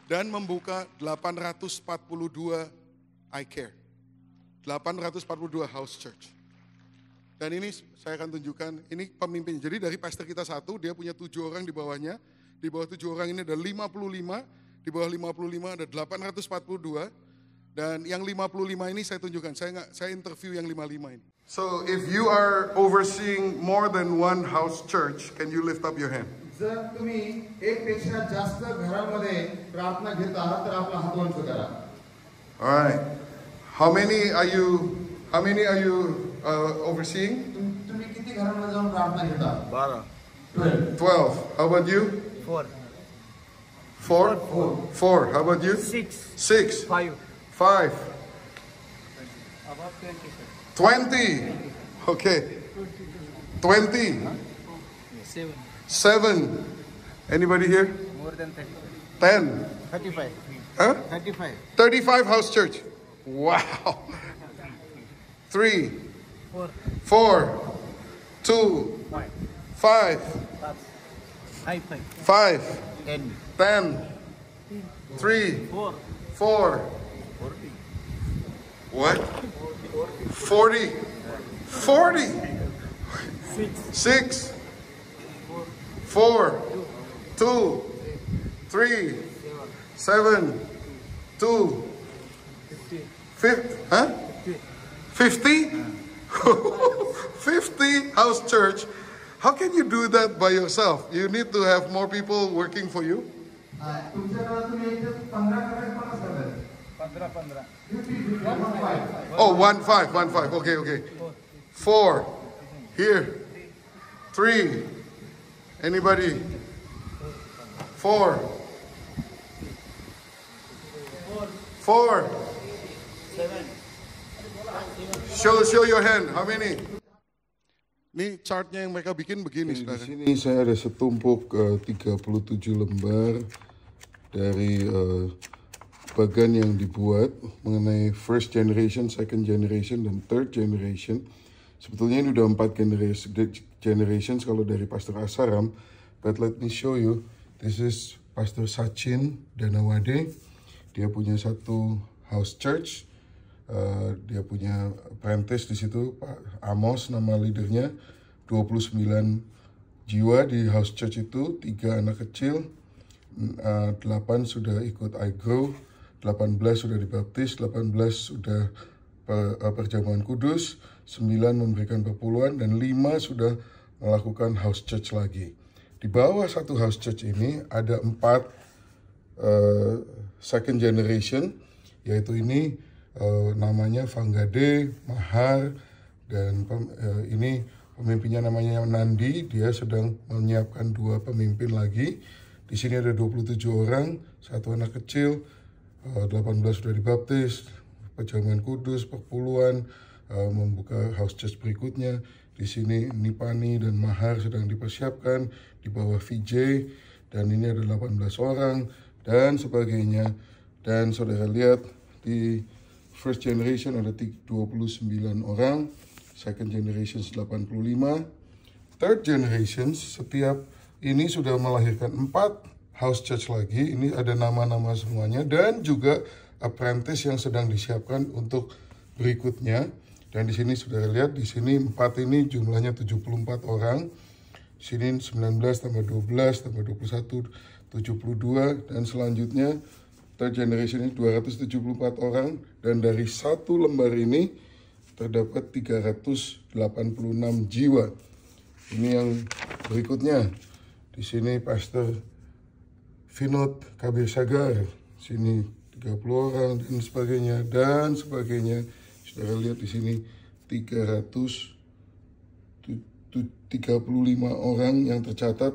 Dan membuka 842 I Care. 842 house church. Dan ini saya akan tunjukkan, ini pemimpin. Jadi dari pastor kita 1, dia punya 7 orang di bawahnya. Di bawah 7 orang ini ada 55, di bawah 55 ada 842. Dan yang 55 ini saya tunjukkan, saya interview yang 55 ini. So if you are overseeing more than one house church, can you lift up your hand? जर तुम्ही एक पेक्षा जास्त घरामध्ये प्रार्थना घेता तर आपला हात उंच करा. All right. How many are you overseeing? तुम्ही किती घरामध्ये जाऊन प्रार्थना घेता? 12. How about you? 4. 4. How about you? 6. 5. 5. About 20. 20. Okay. 20. 7. Anybody here? More than 30. 10. 35. Huh? 35. 35 house church. Wow. 3. 4. 2. 5. 5. 10. 10. 3. 4. What? 40. 40. 6. 4. 2. 3. 7. 2. 50. Huh? 50? 50 house church. How can you do that by yourself? You need to have more people working for you. Oh, 1-5. Okay. 4. Here. 3. Anybody? 4. 4. Show your hand. How many? Ini chartnya yang mereka bikin begini. Di sini saya ada setumpuk 37 lembar dari bagan yang dibuat mengenai first generation, second generation, dan third generation. Sebetulnya ini udah 4 generations kalau dari Pastor Asaram. But let me show you. This is Pastor Sachin Danawade. Dia punya satu house church. Dia punya apprentice di situ, Pak Amos nama leadernya. 29 jiwa di house church itu, 3 anak kecil, 8 sudah ikut iGrow, 18 sudah dibaptis, 18 sudah perjamuan kudus, 9 memberikan perpuluhan, dan 5 sudah melakukan house church lagi. Di bawah satu house church ini ada 4 second generation, yaitu ini namanya Vanggade, Mahar, dan ini pemimpinnya namanya Nandi. Dia sedang menyiapkan 2 pemimpin lagi. Di sini ada 27 orang, 1 anak kecil, 18 sudah dibaptis, perjamuan kudus, perpuluhan, membuka house church berikutnya. Di sini Nipani dan Mahar sedang dipersiapkan di bawah VJ, dan ini ada 18 orang dan sebagainya. Dan saudara lihat di first generation ada 29 orang, second generation 85, third generation setiap ini sudah melahirkan 4 house church lagi. Ini ada nama-nama semuanya dan juga apprentice yang sedang disiapkan untuk berikutnya. Dan di sini sudah lihat, di sini 4 ini jumlahnya 74 orang. Di sini 19 tambah 12 tambah 21, 72, dan selanjutnya third generation ini 274 orang, dan dari satu lembar ini terdapat 386 jiwa. Ini yang berikutnya. Di sini Pastor Vinod Kabir Sagar, sini 30 orang dan sebagainya. Saudara lihat di sini 335 orang yang tercatat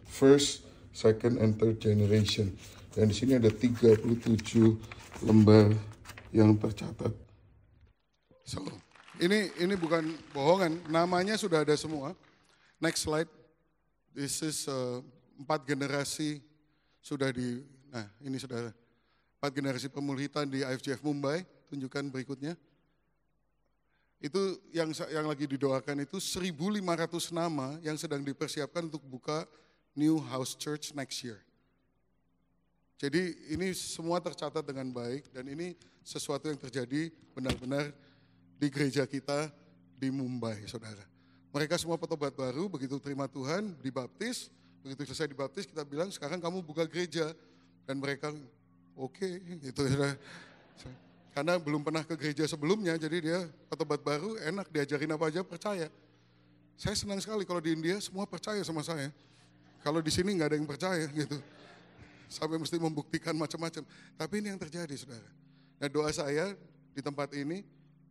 first, second, and third generation. Dan di sini ada 37 lembar yang tercatat. So, ini bukan bohongan, namanya sudah ada semua. Next slide. This is 4 generasi sudah ini saudara. 4 generasi pemuritan di IFGF Mumbai. Tunjukkan berikutnya. Itu yang lagi didoakan itu 1.500 nama yang sedang dipersiapkan untuk buka new house church next year. Jadi ini semua tercatat dengan baik dan ini sesuatu yang terjadi benar-benar di gereja kita di Mumbai, saudara. Mereka semua petobat baru, begitu terima Tuhan, dibaptis, Begitu selesai dibaptis, kita bilang sekarang kamu buka gereja. Dan mereka, oke, gitu. Karena belum pernah ke gereja sebelumnya, jadi dia petobat baru, enak diajarin apa aja percaya. Saya senang sekali kalau di India semua percaya sama saya. Kalau di sini nggak ada yang percaya gitu. Sampai mesti membuktikan macam-macam. Tapi ini yang terjadi, saudara. Nah, doa saya di tempat ini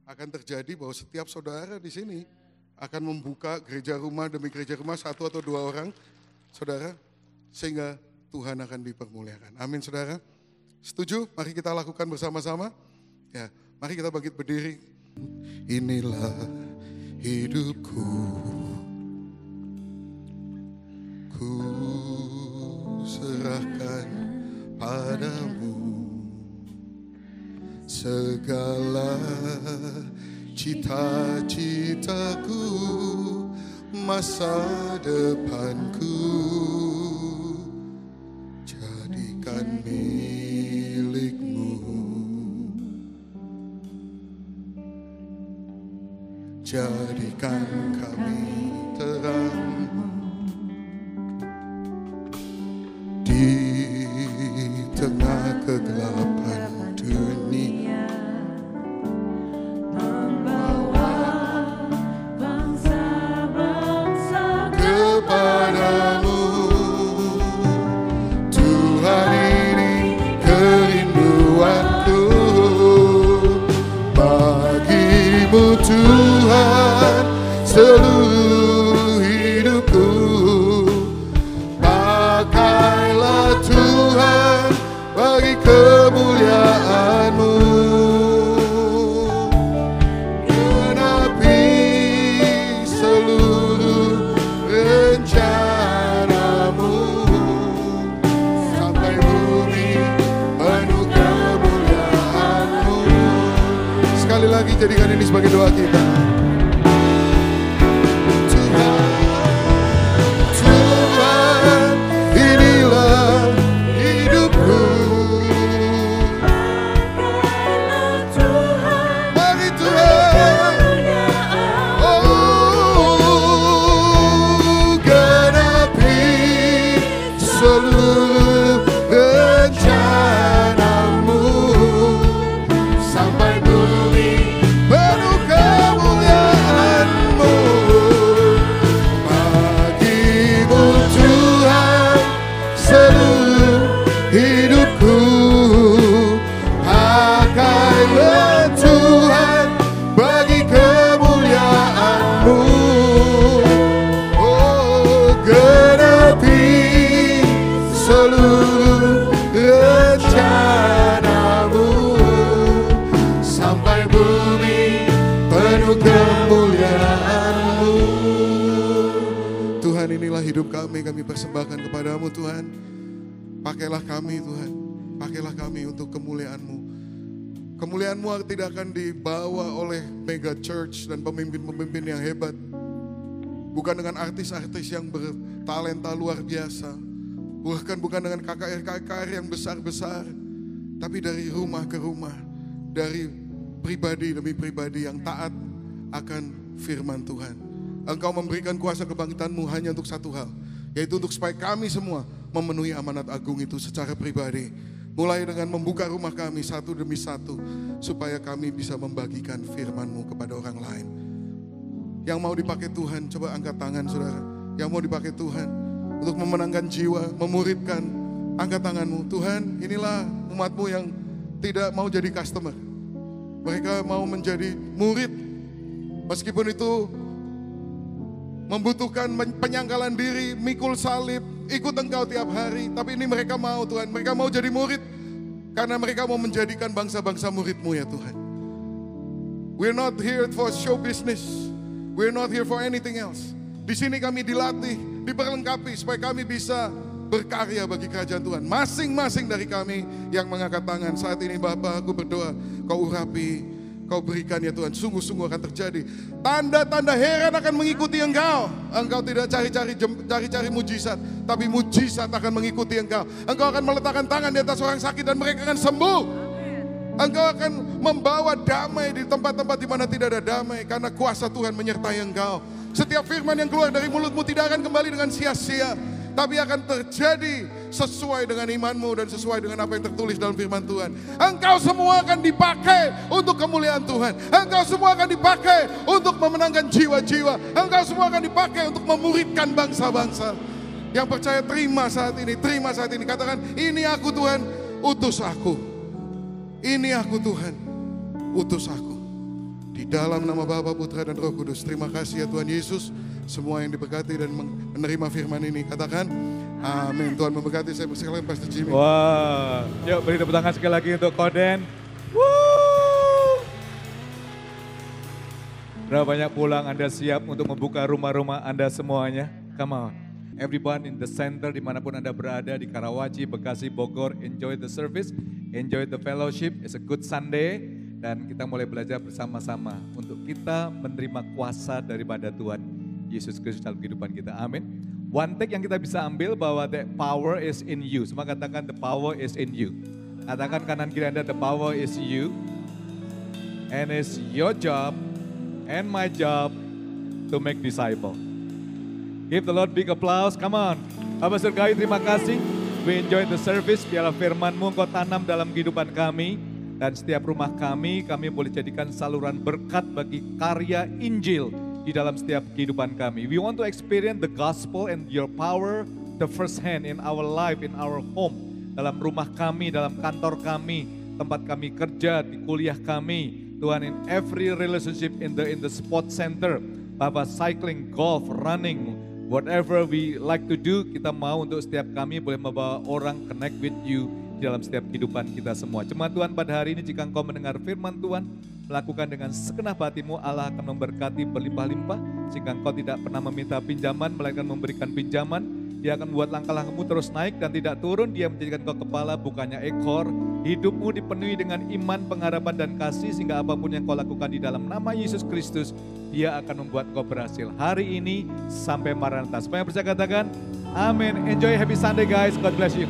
akan terjadi bahwa setiap saudara di sini akan membuka gereja rumah demi gereja rumah, 1 atau 2 orang, saudara, sehingga Tuhan akan dipermuliakan. Amin, saudara. Setuju? Mari kita lakukan bersama-sama. Ya, mari kita bangkit berdiri. Inilah hidupku, ku serahkan padamu segala cita-citaku, masa depanku, jadikan milikmu, jadikan kami terang di tengah kegelapan dunia, membawa bangsa-bangsa kepadamu. Tuhan, ini kerinduanku, bagimu Tuhan seluruh hidupku. Pakailah Tuhan bagi kemuliaan-Mu, genapi seluruh rencana-Mu, sampai bumi penuh kemuliaan-Mu. Sekali lagi jadikan ini sebagai doa kita. Seluruh rencana-Mu, sampai bumi penuh kemuliaan-Mu. Bagimu Tuhan seluruh hidupku, pakailah Tuhan bagi kemuliaan-Mu. Oh, genapi seluruh rencana-Mu, sampai bumi penuh kemuliaan-Mu. Tuhan, inilah hidup kami persembahkan kepadamu Tuhan. Pakailah kami Tuhan, pakailah kami untuk kemuliaan-Mu. Kemuliaan-Mu tidak akan dibawa oleh mega church dan pemimpin-pemimpin yang hebat. Bukan dengan artis-artis yang bertalenta luar biasa. Bukan dengan KKR yang besar-besar, tapi dari rumah ke rumah, dari pribadi demi pribadi yang taat akan firman Tuhan. Engkau memberikan kuasa kebangkitan-Mu hanya untuk satu hal, yaitu untuk supaya kami semua memenuhi amanat agung itu secara pribadi. Mulai dengan membuka rumah kami satu demi satu, supaya kami bisa membagikan firman-Mu kepada orang lain. Yang mau dipakai Tuhan, coba angkat tangan saudara. Yang mau dipakai Tuhan untuk memenangkan jiwa, memuridkan, angkat tanganmu. Tuhan, inilah umat-Mu yang tidak mau jadi customer. Mereka mau menjadi murid. Meskipun itu membutuhkan penyangkalan diri, mikul salib, ikut Engkau tiap hari. Tapi ini mereka mau Tuhan, mereka mau jadi murid. Karena mereka mau menjadikan bangsa-bangsa murid-Mu ya Tuhan. We're not here for show business. We're not here for anything else. Di sini kami dilatih, diperlengkapi supaya kami bisa berkarya bagi kerajaan Tuhan. Masing-masing dari kami yang mengangkat tangan saat ini, Bapa, aku berdoa, Kau urapi, Kau berikan ya Tuhan, sungguh-sungguh akan terjadi. Tanda-tanda heran akan mengikuti Engkau. Engkau tidak cari-cari mujizat, tapi mujizat akan mengikuti Engkau. Engkau akan meletakkan tangan di atas orang sakit dan mereka akan sembuh. Engkau akan membawa damai di tempat-tempat di mana tidak ada damai, karena kuasa Tuhan menyertai Engkau. Setiap firman yang keluar dari mulut-Mu tidak akan kembali dengan sia-sia, tapi akan terjadi sesuai dengan imanmu dan sesuai dengan apa yang tertulis dalam firman Tuhan. Engkau semua akan dipakai untuk kemuliaan Tuhan. Engkau semua akan dipakai untuk memenangkan jiwa-jiwa. Engkau semua akan dipakai untuk memuridkan bangsa-bangsa. Yang percaya terima saat ini, terima saat ini. Katakan, ini aku Tuhan, utus aku. Ini aku Tuhan, utus aku. Di dalam nama Bapa, Putra dan Roh Kudus. Terima kasih ya Tuhan Yesus. Semua yang diberkati dan menerima firman ini, katakan amin. Tuhan memberkati. Saya persilakan Pastor Jimmy. Wah, yuk beri tepuk tangan sekali lagi untuk Koden. Berapa banyak pulang Anda siap untuk membuka rumah-rumah Anda semuanya? Come on. Everyone in the center, dimanapun Anda berada, di Karawaci, Bekasi, Bogor, enjoy the service, enjoy the fellowship. It's a good Sunday. Dan kita mulai belajar bersama-sama untuk kita menerima kuasa daripada Tuhan Yesus Kristus dalam kehidupan kita. Amin. One take yang kita bisa ambil bahwa the power is in you. Semua katakan the power is in you. Katakan kanan kiri Anda, the power is you. And it's your job and my job to make disciple. Give the Lord big applause, come on. Bapak Surgawi, terima kasih. We enjoy the service, biarlah firman-Mu Engkau tanam dalam kehidupan kami. Dan setiap rumah kami boleh jadikan saluran berkat bagi karya Injil di dalam setiap kehidupan kami. We want to experience the gospel and your power the first hand in our life, in our home. Dalam rumah kami, dalam kantor kami, tempat kami kerja, di kuliah kami. Tuhan, in every relationship in the sport center. Bapak, cycling, golf, running, whatever we like to do, kita mau untuk setiap kami boleh membawa orang connect with you di dalam setiap kehidupan kita semua. Jemaat Tuhan, pada hari ini jika engkau mendengar firman Tuhan, melakukan dengan segenap hatimu, Allah akan memberkati berlimpah-limpah. Jika engkau tidak pernah meminta pinjaman, melainkan memberikan pinjaman, Dia akan buat langkah-langkahmu terus naik dan tidak turun. Dia menjadikan engkau kepala, bukannya ekor. Hidupmu dipenuhi dengan iman, pengharapan, dan kasih, sehingga apapun yang kau lakukan di dalam nama Yesus Kristus, Dia akan membuat kau berhasil. Hari ini sampai Maranatha. Supaya percaya katakan, amin. Enjoy, happy Sunday guys. God bless you.